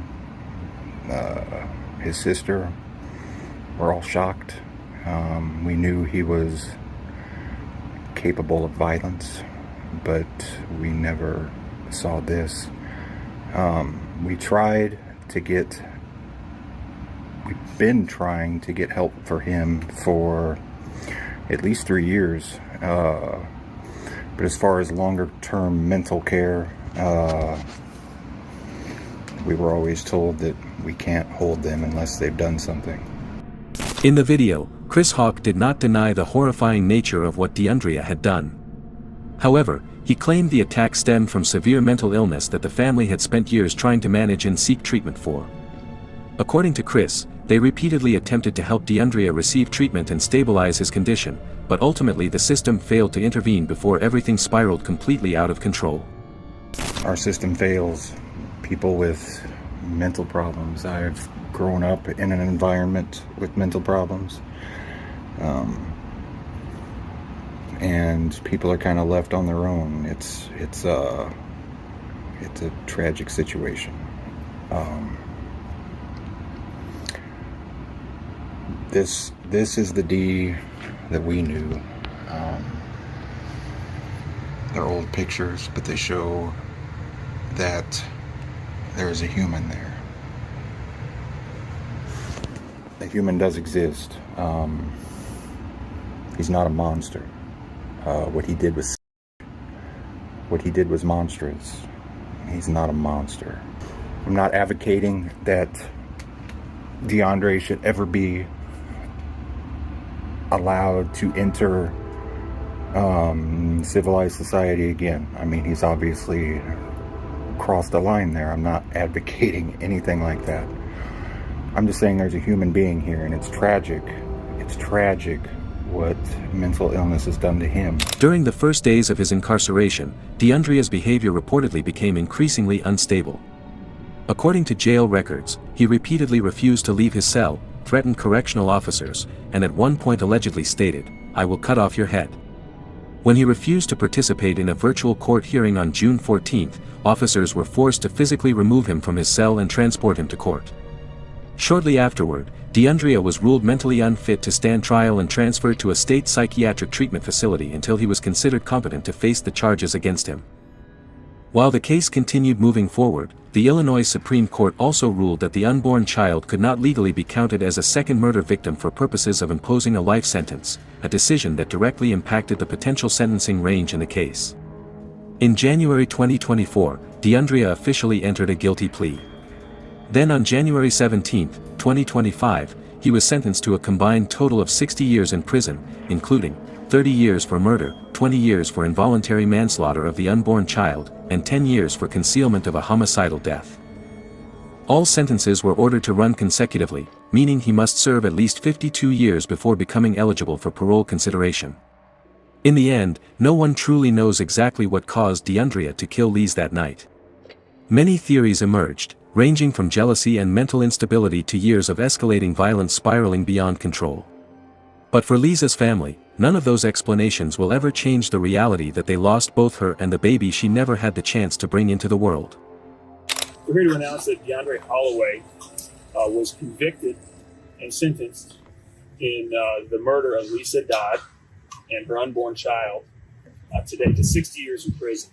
his sister, we're all shocked. We knew he was capable of violence, but we never saw this. We've been trying to get help for him for at least 3 years. But as far as longer term mental care, we were always told that we can't hold them unless they've done something. In the video, Chris Hawk did not deny the horrifying nature of what DeAndrea had done. However, he claimed the attack stemmed from severe mental illness that the family had spent years trying to manage and seek treatment for. According to Chris, they repeatedly attempted to help DeAndrea receive treatment and stabilize his condition, but ultimately the system failed to intervene before everything spiraled completely out of control. Our system fails. People with mental problems. I've grown up in an environment with mental problems. And people are kind of left on their own. It's a tragic situation. This is the D that we knew. They're old pictures, but they show that there's a human there. The human does exist. He's not a monster. What he did was monstrous. He's not a monster. I'm not advocating that DeAndre should ever be allowed to enter civilized society again. I mean, he's obviously crossed the line there. I'm not advocating anything like that. I'm just saying there's a human being here, and it's tragic. It's tragic what mental illness has done to him. During the first days of his incarceration, DeAndrea's behavior reportedly became increasingly unstable. According to jail records, he repeatedly refused to leave his cell, threatened correctional officers, and at one point allegedly stated, "I will cut off your head." When he refused to participate in a virtual court hearing on June 14th, officers were forced to physically remove him from his cell and transport him to court. Shortly afterward, DeAndrea was ruled mentally unfit to stand trial and transferred to a state psychiatric treatment facility until he was considered competent to face the charges against him. While the case continued moving forward, the Illinois Supreme Court also ruled that the unborn child could not legally be counted as a second murder victim for purposes of imposing a life sentence, a decision that directly impacted the potential sentencing range in the case. In January 2024, DeAndrea officially entered a guilty plea. Then on January 17, 2025, he was sentenced to a combined total of 60 years in prison, including 30 years for murder, 20 years for involuntary manslaughter of the unborn child, and 10 years for concealment of a homicidal death. All sentences were ordered to run consecutively, meaning he must serve at least 52 years before becoming eligible for parole consideration. In the end, no one truly knows exactly what caused DeAndrea to kill Lise that night. Many theories emerged, ranging from jealousy and mental instability to years of escalating violence spiraling beyond control. But for Lisa's family, none of those explanations will ever change the reality that they lost both her and the baby she never had the chance to bring into the world. We're here to announce that DeAndre Holloway was convicted and sentenced in the murder of Lisa Dodd and her unborn child today to 60 years in prison.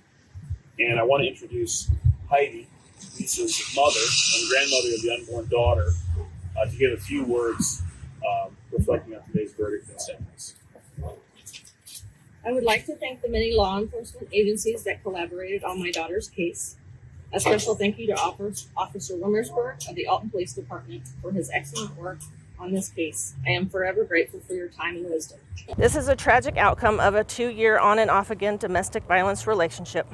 And I want to introduce Heidi, Lisa's mother and grandmother of the unborn daughter, to give a few words reflecting on today's verdict and sentence. I would like to thank the many law enforcement agencies that collaborated on my daughter's case. A special thank you to Officer Wimmersberg of the Alton Police Department for his excellent work on this case. I am forever grateful for your time and wisdom. This is a tragic outcome of a 2-year on and off again domestic violence relationship.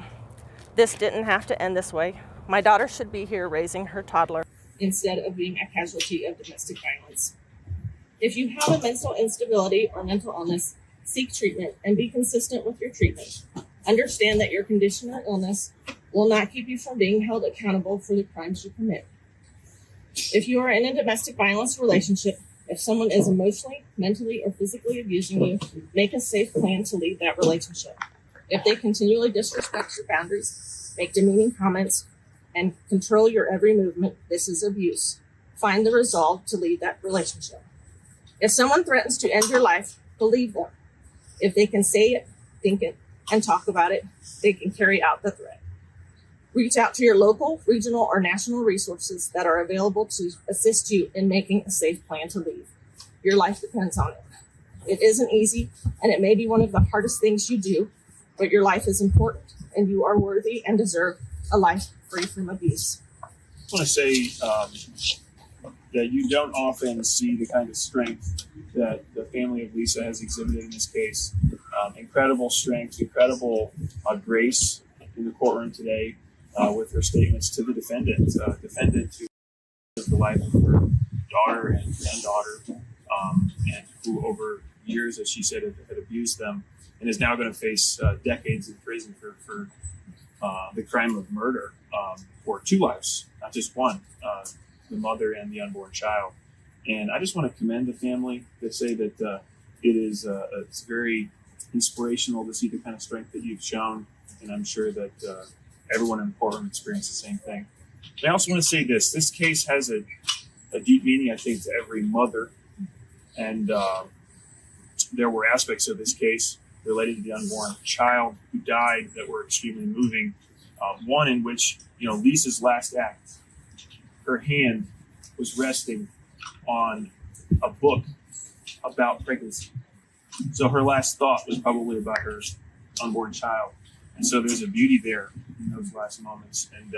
This didn't have to end this way. My daughter should be here raising her toddler instead of being a casualty of domestic violence. If you have a mental instability or mental illness, seek treatment and be consistent with your treatment. Understand that your condition or illness will not keep you from being held accountable for the crimes you commit. If you are in a domestic violence relationship, if someone is emotionally, mentally, or physically abusing you, make a safe plan to leave that relationship. If they continually disrespect your boundaries, make demeaning comments, and control your every movement, this is abuse. Find the resolve to leave that relationship. If someone threatens to end your life, believe them. If they can say it, think it, and talk about it, they can carry out the threat. Reach out to your local, regional, or national resources that are available to assist you in making a safe plan to leave. Your life depends on it. It isn't easy, and it may be one of the hardest things you do, but your life is important, and you are worthy and deserve a life free from abuse. I want to say that you don't often see the kind of strength that the family of Lisa has exhibited in this case. Incredible strength, incredible grace in the courtroom today with her statements to the defendant who lived the life of her daughter and granddaughter, and who over years, as she said, had abused them, and is now going to face decades in prison for the crime of murder for 2 lives, not just one, the mother and the unborn child. And I just want to commend the family to say that it's very inspirational to see the kind of strength that you've shown, and I'm sure that everyone in the courtroom experienced the same thing. And I also want to say this case has a deep meaning, I think, to every mother, and there were aspects of this case related to the unborn child who died that were extremely moving. One in which, Lisa's last act, her hand was resting on a book about pregnancy. So her last thought was probably about her unborn child. And so there's a beauty there in those last moments. And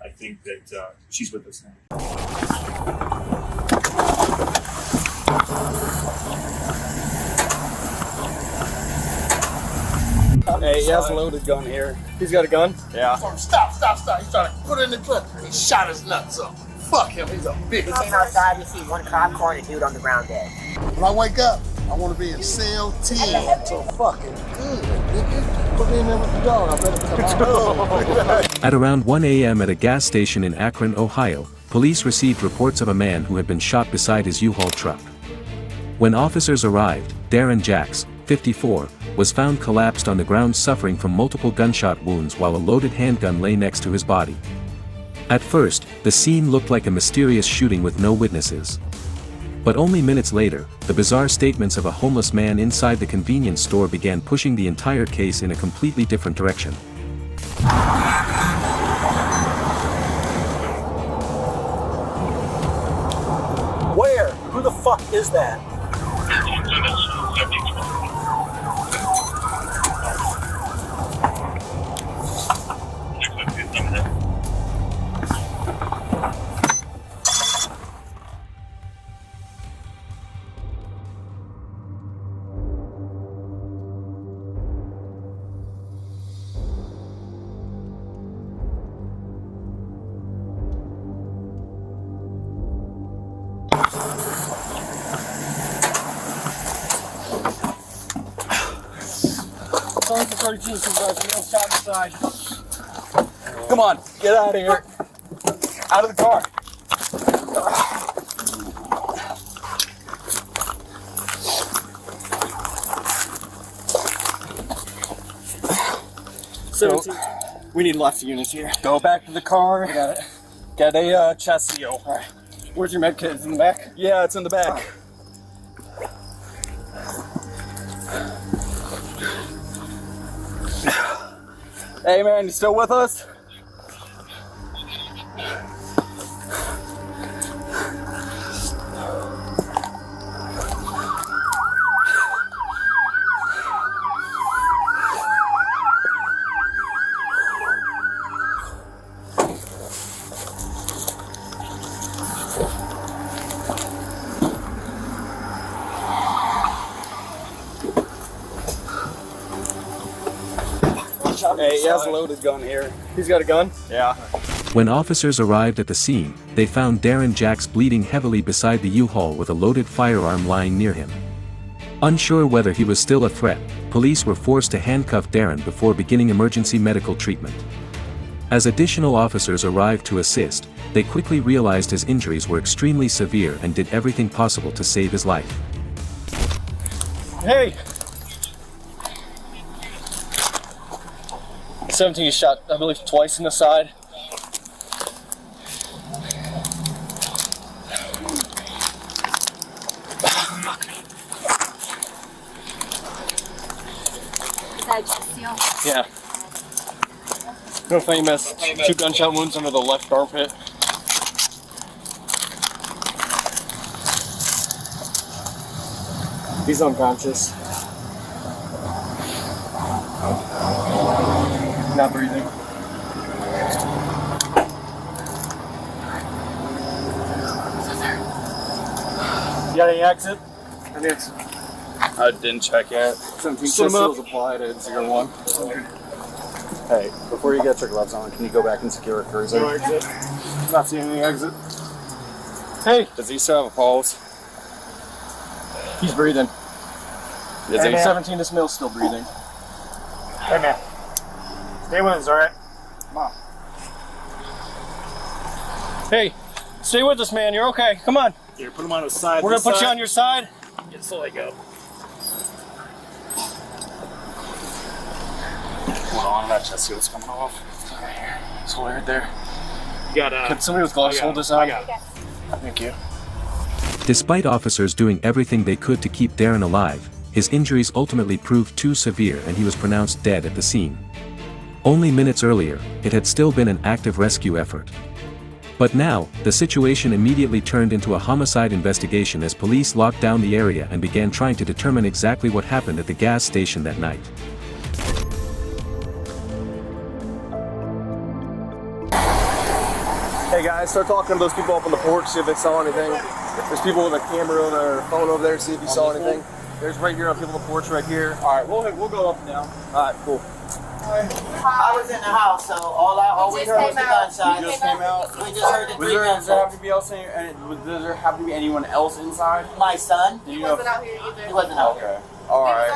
I think that she's with us now. Hey, he has a loaded gun here. He's got a gun? Yeah. Stop. He's trying to put it in the clip. He shot his nuts up. Fuck him, he's a bitch. We came outside, we see one cop car and a dude on the ground dead. When I wake up, I want to be in cell 10. So fucking good, nigga. Put me in there with the dog. I better come home. At around 1 a.m. at a gas station in Akron, Ohio, police received reports of a man who had been shot beside his U-Haul truck. When officers arrived, Darren Jacks, 54, was found collapsed on the ground suffering from multiple gunshot wounds while a loaded handgun lay next to his body. At first, the scene looked like a mysterious shooting with no witnesses. But only minutes later, the bizarre statements of a homeless man inside the convenience store began pushing the entire case in a completely different direction. Where? Who the fuck is that? Come on, get out of here. Out of the car. So, we need lots of units here. Go back to the car. I got it. Got a chassis. All right. Where's your med kit? It's in the back? Yeah, it's in the back. Hey man, you still with us? Hey, he has a loaded gun here. He's got a gun? Yeah. When officers arrived at the scene, they found Darren Jacks bleeding heavily beside the U-Haul with a loaded firearm lying near him. Unsure whether he was still a threat, police were forced to handcuff Darren before beginning emergency medical treatment. As additional officers arrived to assist, they quickly realized his injuries were extremely severe and did everything possible to save his life. Hey! 17 is shot, I believe, twice in the side. Yeah. No famous. 2 gunshot wounds under the left armpit. He's unconscious. Not breathing. You got any exit? Any exit? I didn't check yet. 17 seals applied at 01. Hey, before you get your gloves on, can you go back and secure a cruiser? No exit. Not seeing any exit. Hey! Does he still have a pulse? He's breathing. Is he? 17 this mill's still breathing. Hey man. Stay with us, alright? Come on. Hey, stay with us, man. You're okay. Come on. Here, put him on his side. We're gonna put you on your side. Get the leg up. Hold on, that chest seal's coming off. Okay, here. Just hold it right there. You got Can somebody with gloves hold this out? I got it. Thank you. Despite officers doing everything they could to keep Darren alive, his injuries ultimately proved too severe and he was pronounced dead at the scene. Only minutes earlier, it had still been an active rescue effort. But now, the situation immediately turned into a homicide investigation as police locked down the area and began trying to determine exactly what happened at the gas station that night. Hey guys, start talking to those people up on the porch, see if they saw anything. There's people with a camera on their phone over there, see if you saw anything. There's right here, people on the porch right here. All right, we'll go up and down. All right, cool. I was in the house, so all we heard was the gunshots. You just came out? We just heard the three gunshots. Does there have to be anyone else inside? My son. He wasn't out here either. He wasn't out here. All right.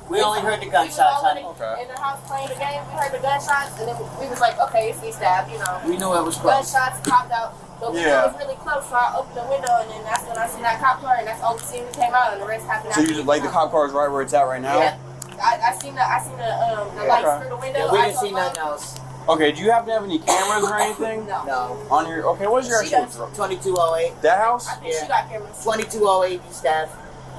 We only heard the gunshots, honey. Okay. In the house playing the game, we heard the gunshots, and then we was like, okay, it's these stab, you know. We knew it was close. Gunshots popped out. The window was really close, so I opened the window, and then that's when I seen that cop car, and that's the only scene that came out, and the rest happened. So you just like the cop car is right where it's at right now? Yeah. I seen the lights through the window. Yeah, we didn't see nothing else. Okay, do you happen to have any cameras or anything? No. On your, okay, what's your actual address? 2208. That house? I think she got cameras. 2208 staff.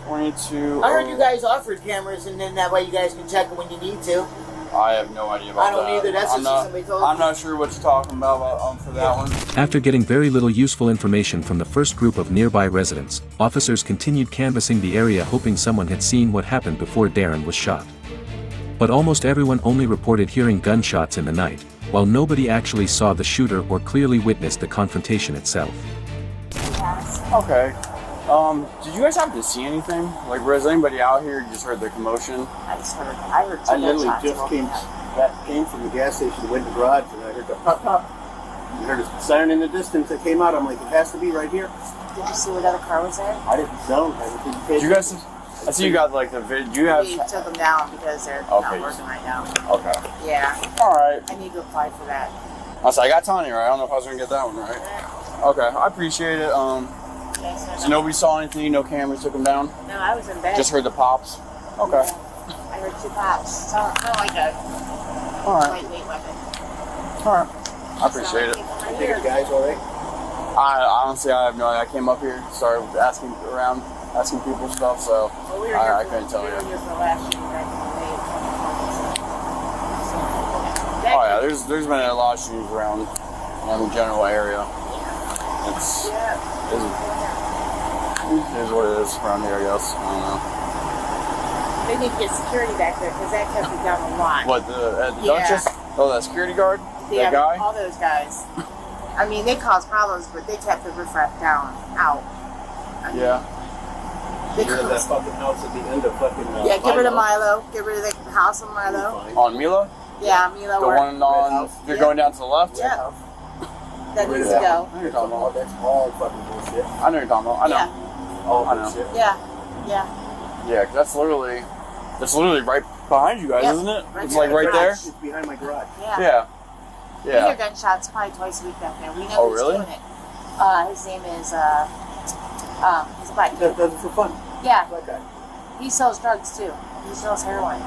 22. I heard you guys offered cameras, and then that way you guys can check them when you need to. I have no idea about that. I don't either. That's what somebody told me. I'm not sure what you're talking about for that one. After getting very little useful information from the first group of nearby residents, officers continued canvassing the area hoping someone had seen what happened before Darren was shot. But almost everyone only reported hearing gunshots in the night, while nobody actually saw the shooter or clearly witnessed the confrontation itself. Okay. Did you guys happen to see anything? Like, was anybody out here? You just heard the commotion? I heard two I literally gunshots. just came from the gas station, went in the garage, and I heard the pop pop. You heard a siren in the distance that came out. I'm like, it has to be right here. Did you see what other car was there? I didn't know. Did you guys? I see you got like the video. Do you have? We took them down because they're not working right now. Okay. Yeah. All right. I need to apply for that. I got Tanya right. I don't know if I was gonna get that one right. Okay, I appreciate it. So nobody saw anything. No cameras took them down. No, I was in bed. Just heard the pops. Okay. I heard two pops. So kind of like a lightweight weapon. All right. I appreciate it. You guys all right? I honestly, I have no idea. I came up here, started asking around, asking people stuff, so I couldn't tell you. Oh yeah, there's been a lot of shootings around the general area. It is what it is around here, I guess. I don't know. They need to get security back there because that kept me down a lot. What, the Duchess? Oh, that security guard? Yeah, that guy? all those guys. I mean, they caused problems, but they kept the riffraff out. I mean, They heard that fucking house at the end of fucking. Yeah, get rid of Milo. Get rid of the house on Milo. On Milo? Yeah, Milo. The one on. You're going down to the left? Yeah. That needs to go. I know you're talking about. That's all fucking bullshit. I know you're talking about. I know. Yeah. All I know. bullshit. Yeah. Yeah, 'cause that's literally right behind you guys, isn't it? Right It's like right there. It's behind my garage. Yeah. We Yeah. hear gunshots probably twice a week back there. We know Oh, who's really? doing it. His name is he's a black That kid. does it for fun. Yeah. Black guy. He sells drugs too. He sells heroin.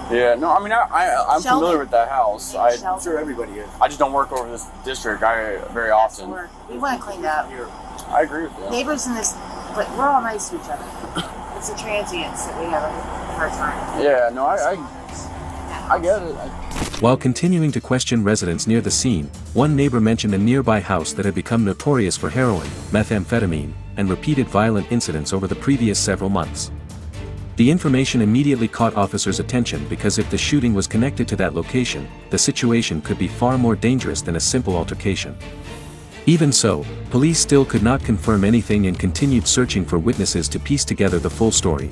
Yeah. No, I mean I'm Sheldon. familiar with that house. Sheldon. I'm sure everybody is. I just don't work over this district very often. We want to clean up. I agree with you. Neighbors in this, but we're all nice to each other. It's the transients that we have a hard time. Yeah. No, I get it. While continuing to question residents near the scene, one neighbor mentioned a nearby house that had become notorious for heroin, methamphetamine, and repeated violent incidents over the previous several months. The information immediately caught officers' attention because if the shooting was connected to that location, the situation could be far more dangerous than a simple altercation. Even so, police still could not confirm anything and continued searching for witnesses to piece together the full story.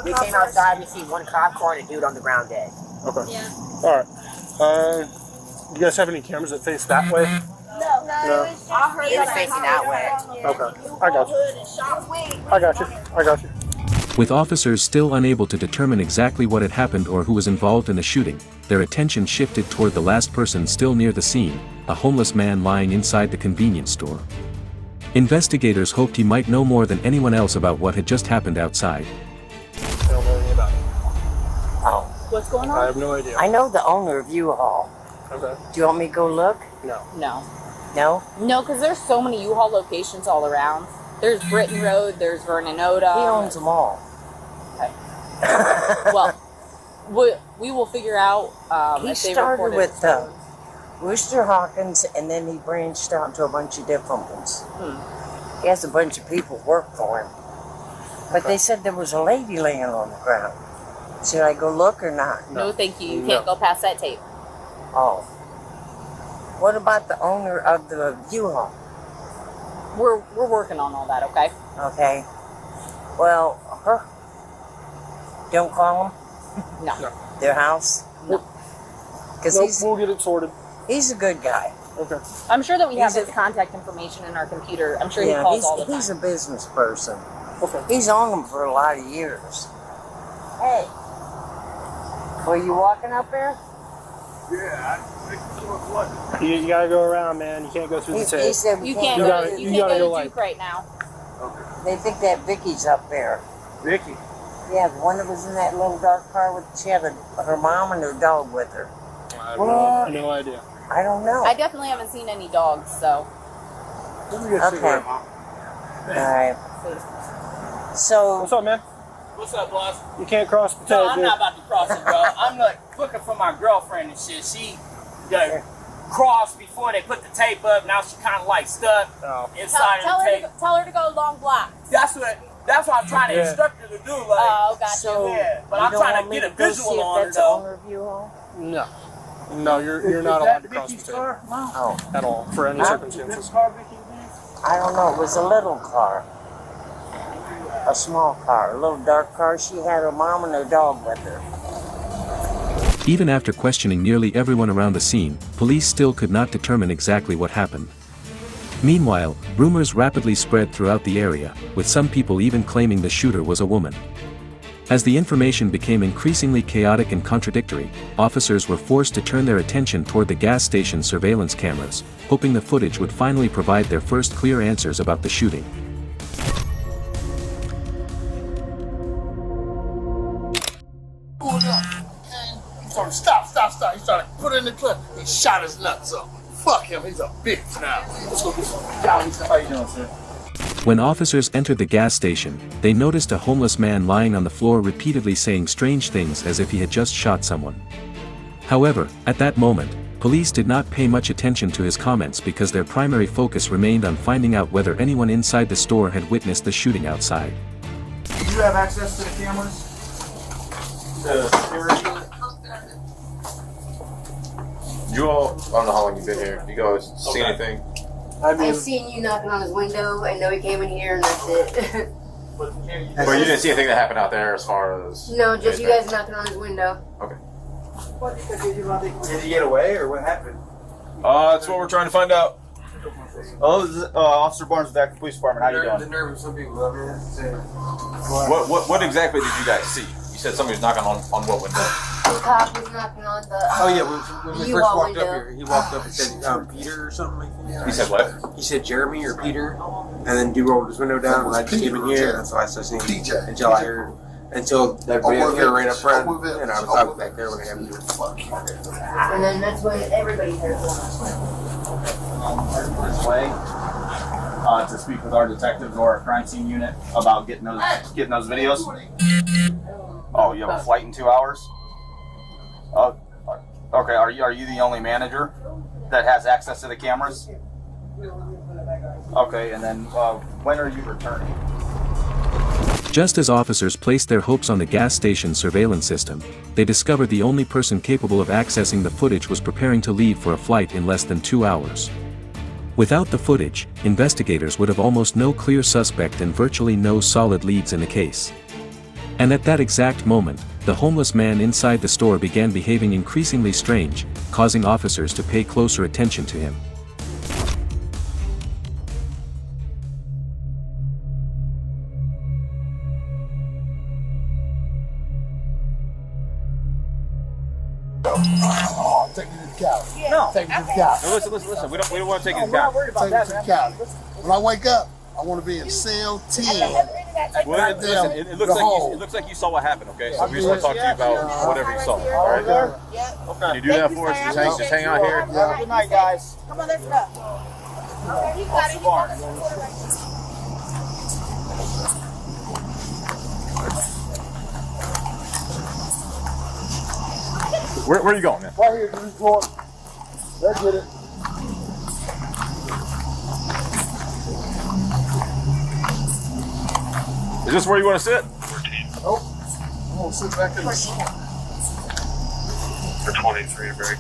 We came outside, we see one cop car and a dude on the ground dead. Okay. Yeah. All right. You guys have any cameras that face that way? No. I heard it was facing that way. Okay. I got you. With officers still unable to determine exactly what had happened or who was involved in the shooting, their attention shifted toward the last person still near the scene, a homeless man lying inside the convenience store. Investigators hoped he might know more than anyone else about what had just happened outside. I don't know anything about it. Oh. What's going on? I have no idea. I know the owner of U-Haul. Okay. Do you want me to go look? No. No. No? No, because there's so many U-Haul locations all around. There's Britton Road, there's Vernon Oda. He owns them all. Okay. Well, we will figure out He if they started reported with Rooster Hawkins, and then he branched out to a bunch of different ones. He has a bunch of people work for him. But they said there was a lady laying on the ground. Should I go look or not? No, thank you. You can't go past that tape. Oh. What about the owner of the U-Haul? We're working on all that, okay? Okay. Well, don't call him? No. Their house? No. Because we'll get it sorted. He's a good guy. Okay. I'm sure that we have his contact information in our computer. I'm sure he calls all the time. He's a business person. Okay. He's on them for a lot of years. Hey. Were you walking up there? Yeah, You gotta go around, man. You can't go through the tape. He said You can't You go gotta- to you gotta go Duke right now. They think that Vicky's up there. Vicky. Yeah, the one that was in that little dark car with she had her mom and her dog with her. I have no idea. I don't know. I definitely haven't seen any dogs, so. Okay. Alright. So. What's up, man? What's up, boss? You can't cross the tape. No, I'm dude. not about to cross it, bro. I'm like looking for my girlfriend and shit. She crossed before they put the tape up. Now she kind of like stuck inside of the tape. Tell her to go long block. That's what I'm trying to instruct her to do. Like, oh, gotcha. So yeah, but you I'm don't trying want to me get a go visual see if on her that's the though. owner of U-Haul? No. No, you're not allowed to cross the tape. Oh. At all, for any circumstances. I don't know. It was a little car. A small car. A little dark car. She had her mom and her dog with her. Even after questioning nearly everyone around the scene, police still could not determine exactly what happened. Meanwhile, rumors rapidly spread throughout the area, with some people even claiming the shooter was a woman. As the information became increasingly chaotic and contradictory, officers were forced to turn their attention toward the gas station surveillance cameras, hoping the footage would finally provide their first clear answers about the shooting. Pulled up. He told him, stop. He started put in the clip. He shot his nuts up. Fuck him. He's a bitch now. Let's go get some. How you doing, sir? When officers entered the gas station, they noticed a homeless man lying on the floor repeatedly saying strange things as if he had just shot someone. However, at that moment, police did not pay much attention to his comments because their primary focus remained on finding out whether anyone inside the store had witnessed the shooting outside. Do you have access to the cameras? The security? You all, I don't know how long you've been here. You guys see anything? I seen you knocking on his window. I know he came in here, and that's it. Well, you didn't see anything that happened out there as far as... No, just you guys knocking on his window. Okay. Did he get away, or what happened? That's what we're trying to find out. Oh, this is Officer Barnes with the Acton Police Department. How you doing? The nerve of some people up here. What exactly did you guys see? You said somebody was knocking on what window? The cop was knocking on the. Oh yeah, when we first walked up here, he walked up and said Peter or something like that. He said what? He said Jeremy or Peter, and then he rolled his window down, and I just came in here, and so I started saying until I heard. Until everybody up here right up front, and I was back there when I had to do it. And then that's when everybody heard it. This way to speak with our detectives or our crime scene unit about getting those videos. Oh, you have a flight in 2 hours? Okay. Are you the only manager that has access to the cameras? Okay, and then when are you returning? Just as officers placed their hopes on the gas station surveillance system, they discovered the only person capable of accessing the footage was preparing to leave for a flight in less than 2 hours. Without the footage, investigators would have almost no clear suspect and virtually no solid leads in the case. And at that exact moment, the homeless man inside the store began behaving increasingly strange, causing officers to pay closer attention to him. Oh, take me to the couch. No. Take me to the couch. No, listen. We don't want to take I'm his couch. not worried about that, man. When I wake up, I want to be in cell 10. Well, listen, it looks like you saw what happened, okay? So we just want to talk to you about whatever you saw, all right? Can you do that for us? Just hang out here? Good night, guys. Come on, let's go. Okay, he got it. Where are you going, man? Right here, this floor. Let's get it. Is this where you want to sit? Nope. I'm gonna sit back in the seat. For 23, Barry.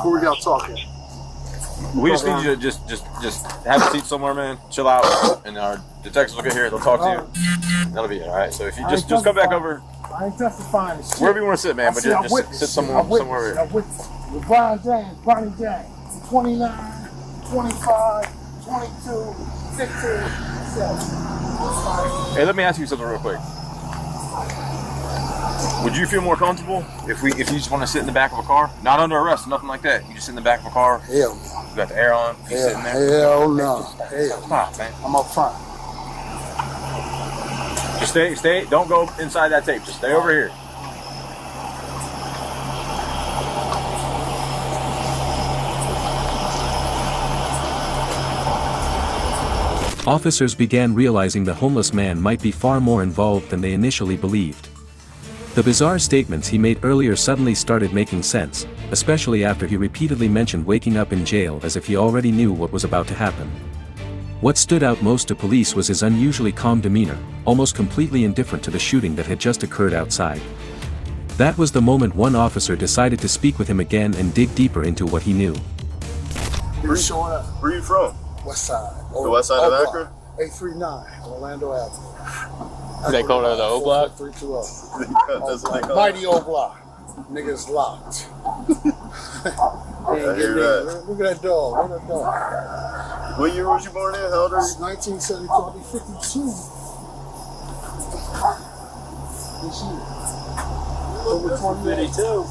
Who we got talking? We just need you to just have a seat somewhere, man. Chill out, and our detectives will get here. They'll talk to you. That'll be it, all right? So if you just come back over, I ain't testifying. wherever you want to sit, man. But just sit somewhere. With Brian James, Bonnie James, 29, 25, 22, 15, 7. Hey, let me ask you something real quick. Would you feel more comfortable if you just want to sit in the back of a car, not under arrest, nothing like that? You just sit in the back of a car. Hell no. You got the air on. You sitting there. Hell no. Hell Stop, man. I'm up front. Just stay. Don't go inside that tape. Just stay over here. Officers began realizing the homeless man might be far more involved than they initially believed. The bizarre statements he made earlier suddenly started making sense, especially after he repeatedly mentioned waking up in jail as if he already knew what was about to happen. What stood out most to police was his unusually calm demeanor, almost completely indifferent to the shooting that had just occurred outside. That was the moment one officer decided to speak with him again and dig deeper into what he knew. Where are you from? West side. The west side of Akron? 839, Orlando Avenue. They call it the O block? 320. That's what they call it. Mighty O block. Niggas locked. I hear that. Look at that dog. Look at that dog. What year was you born in? How old are you? 1972. I'll be 52. This year. Over 22.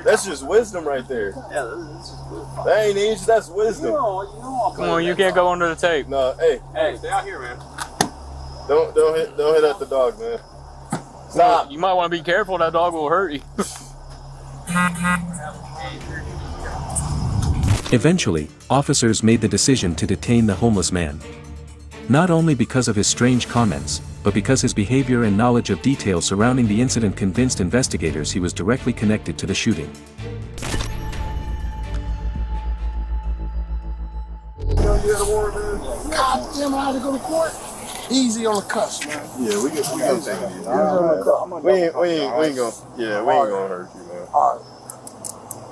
That's just wisdom right there. That ain't age, that's wisdom. Come on, you can't go under the tape. No, hey, stay out here, man. Don't hit at the dog, man. Stop. You might want to be careful. That dog will hurt you. Eventually, officers made the decision to detain the homeless man. Not only because of his strange comments, but because his behavior and knowledge of details surrounding the incident convinced investigators he was directly connected to the shooting. God damn, I had to go to court. Easy on the cuss, man. Yeah, we gonna take it easy. We ain't gonna hurt you, man. All right.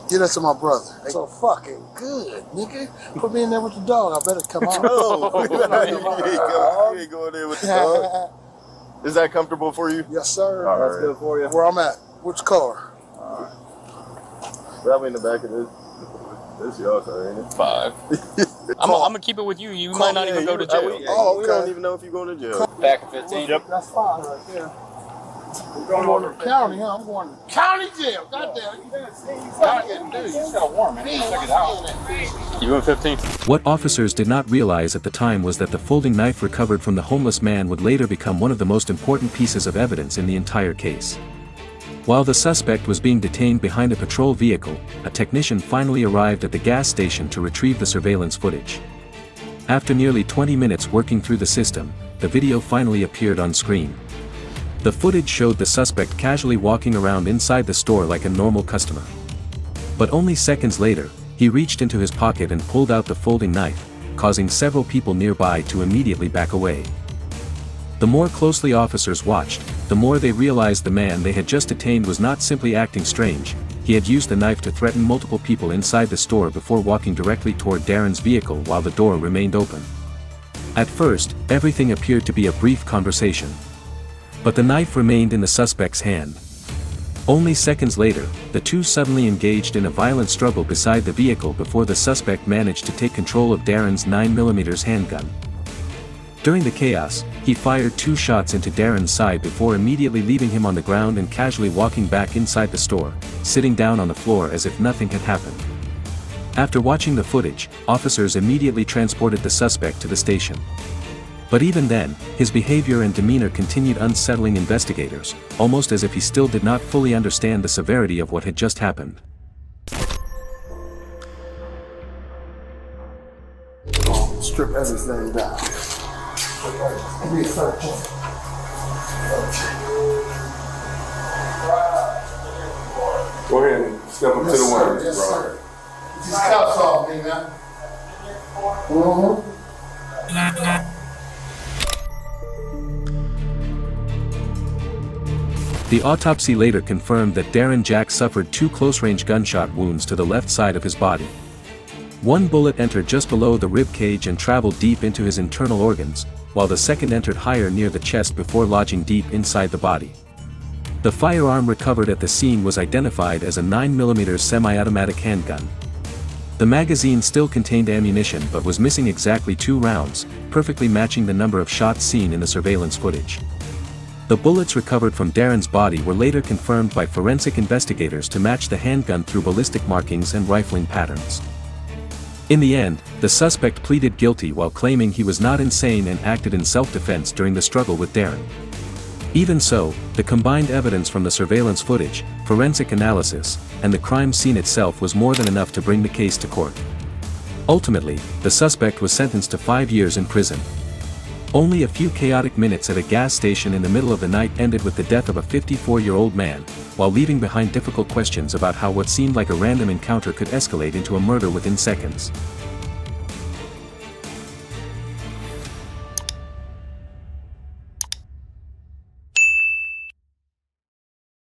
Get that to my brother. So fucking good, nigga. Put me in there with the dog. I better come out. No, you ain't going there with the dog. Is that comfortable for you? Yes, sir. All right. That's good for you. Where I'm at. Which car? Probably in the back of this. This your car, ain't it? 5. I'm gonna keep it with you. You might not even go to jail. We don't even know if you're going to jail. Back of 15. Yep. That's fine right there. I'm going to the county, huh? I'm going to county jail. Goddamn. You in 15? What officers did not realize at the time was that the folding knife recovered from the homeless man would later become one of the most important pieces of evidence in the entire case. While the suspect was being detained behind a patrol vehicle, a technician finally arrived at the gas station to retrieve the surveillance footage. After nearly 20 minutes working through the system, the video finally appeared on screen. The footage showed the suspect casually walking around inside the store like a normal customer. But only seconds later, he reached into his pocket and pulled out the folding knife, causing several people nearby to immediately back away. The more closely officers watched, the more they realized the man they had just detained was not simply acting strange. He had used the knife to threaten multiple people inside the store before walking directly toward Darren's vehicle while the door remained open. At first, everything appeared to be a brief conversation. But the knife remained in the suspect's hand. Only seconds later, the two suddenly engaged in a violent struggle beside the vehicle before the suspect managed to take control of Darren's 9mm handgun. During the chaos, he fired 2 shots into Darren's side before immediately leaving him on the ground and casually walking back inside the store, sitting down on the floor as if nothing had happened. After watching the footage, officers immediately transported the suspect to the station. But even then, his behavior and demeanor continued unsettling investigators, almost as if he still did not fully understand the severity of what had just happened. Strip everything down. Go ahead and step up to the window. Yes, sir. These cuffs off me now. The autopsy later confirmed that Darren Jack suffered 2 close-range gunshot wounds to the left side of his body. One bullet entered just below the rib cage and traveled deep into his internal organs, while the second entered higher near the chest before lodging deep inside the body. The firearm recovered at the scene was identified as a 9mm semi-automatic handgun. The magazine still contained ammunition but was missing exactly 2 rounds, perfectly matching the number of shots seen in the surveillance footage. The bullets recovered from Darren's body were later confirmed by forensic investigators to match the handgun through ballistic markings and rifling patterns. In the end, the suspect pleaded guilty while claiming he was not insane and acted in self-defense during the struggle with Darren. Even so, the combined evidence from the surveillance footage, forensic analysis, and the crime scene itself was more than enough to bring the case to court. Ultimately, the suspect was sentenced to 5 years in prison. Only a few chaotic minutes at a gas station in the middle of the night ended with the death of a 54-year-old man, while leaving behind difficult questions about how what seemed like a random encounter could escalate into a murder within seconds.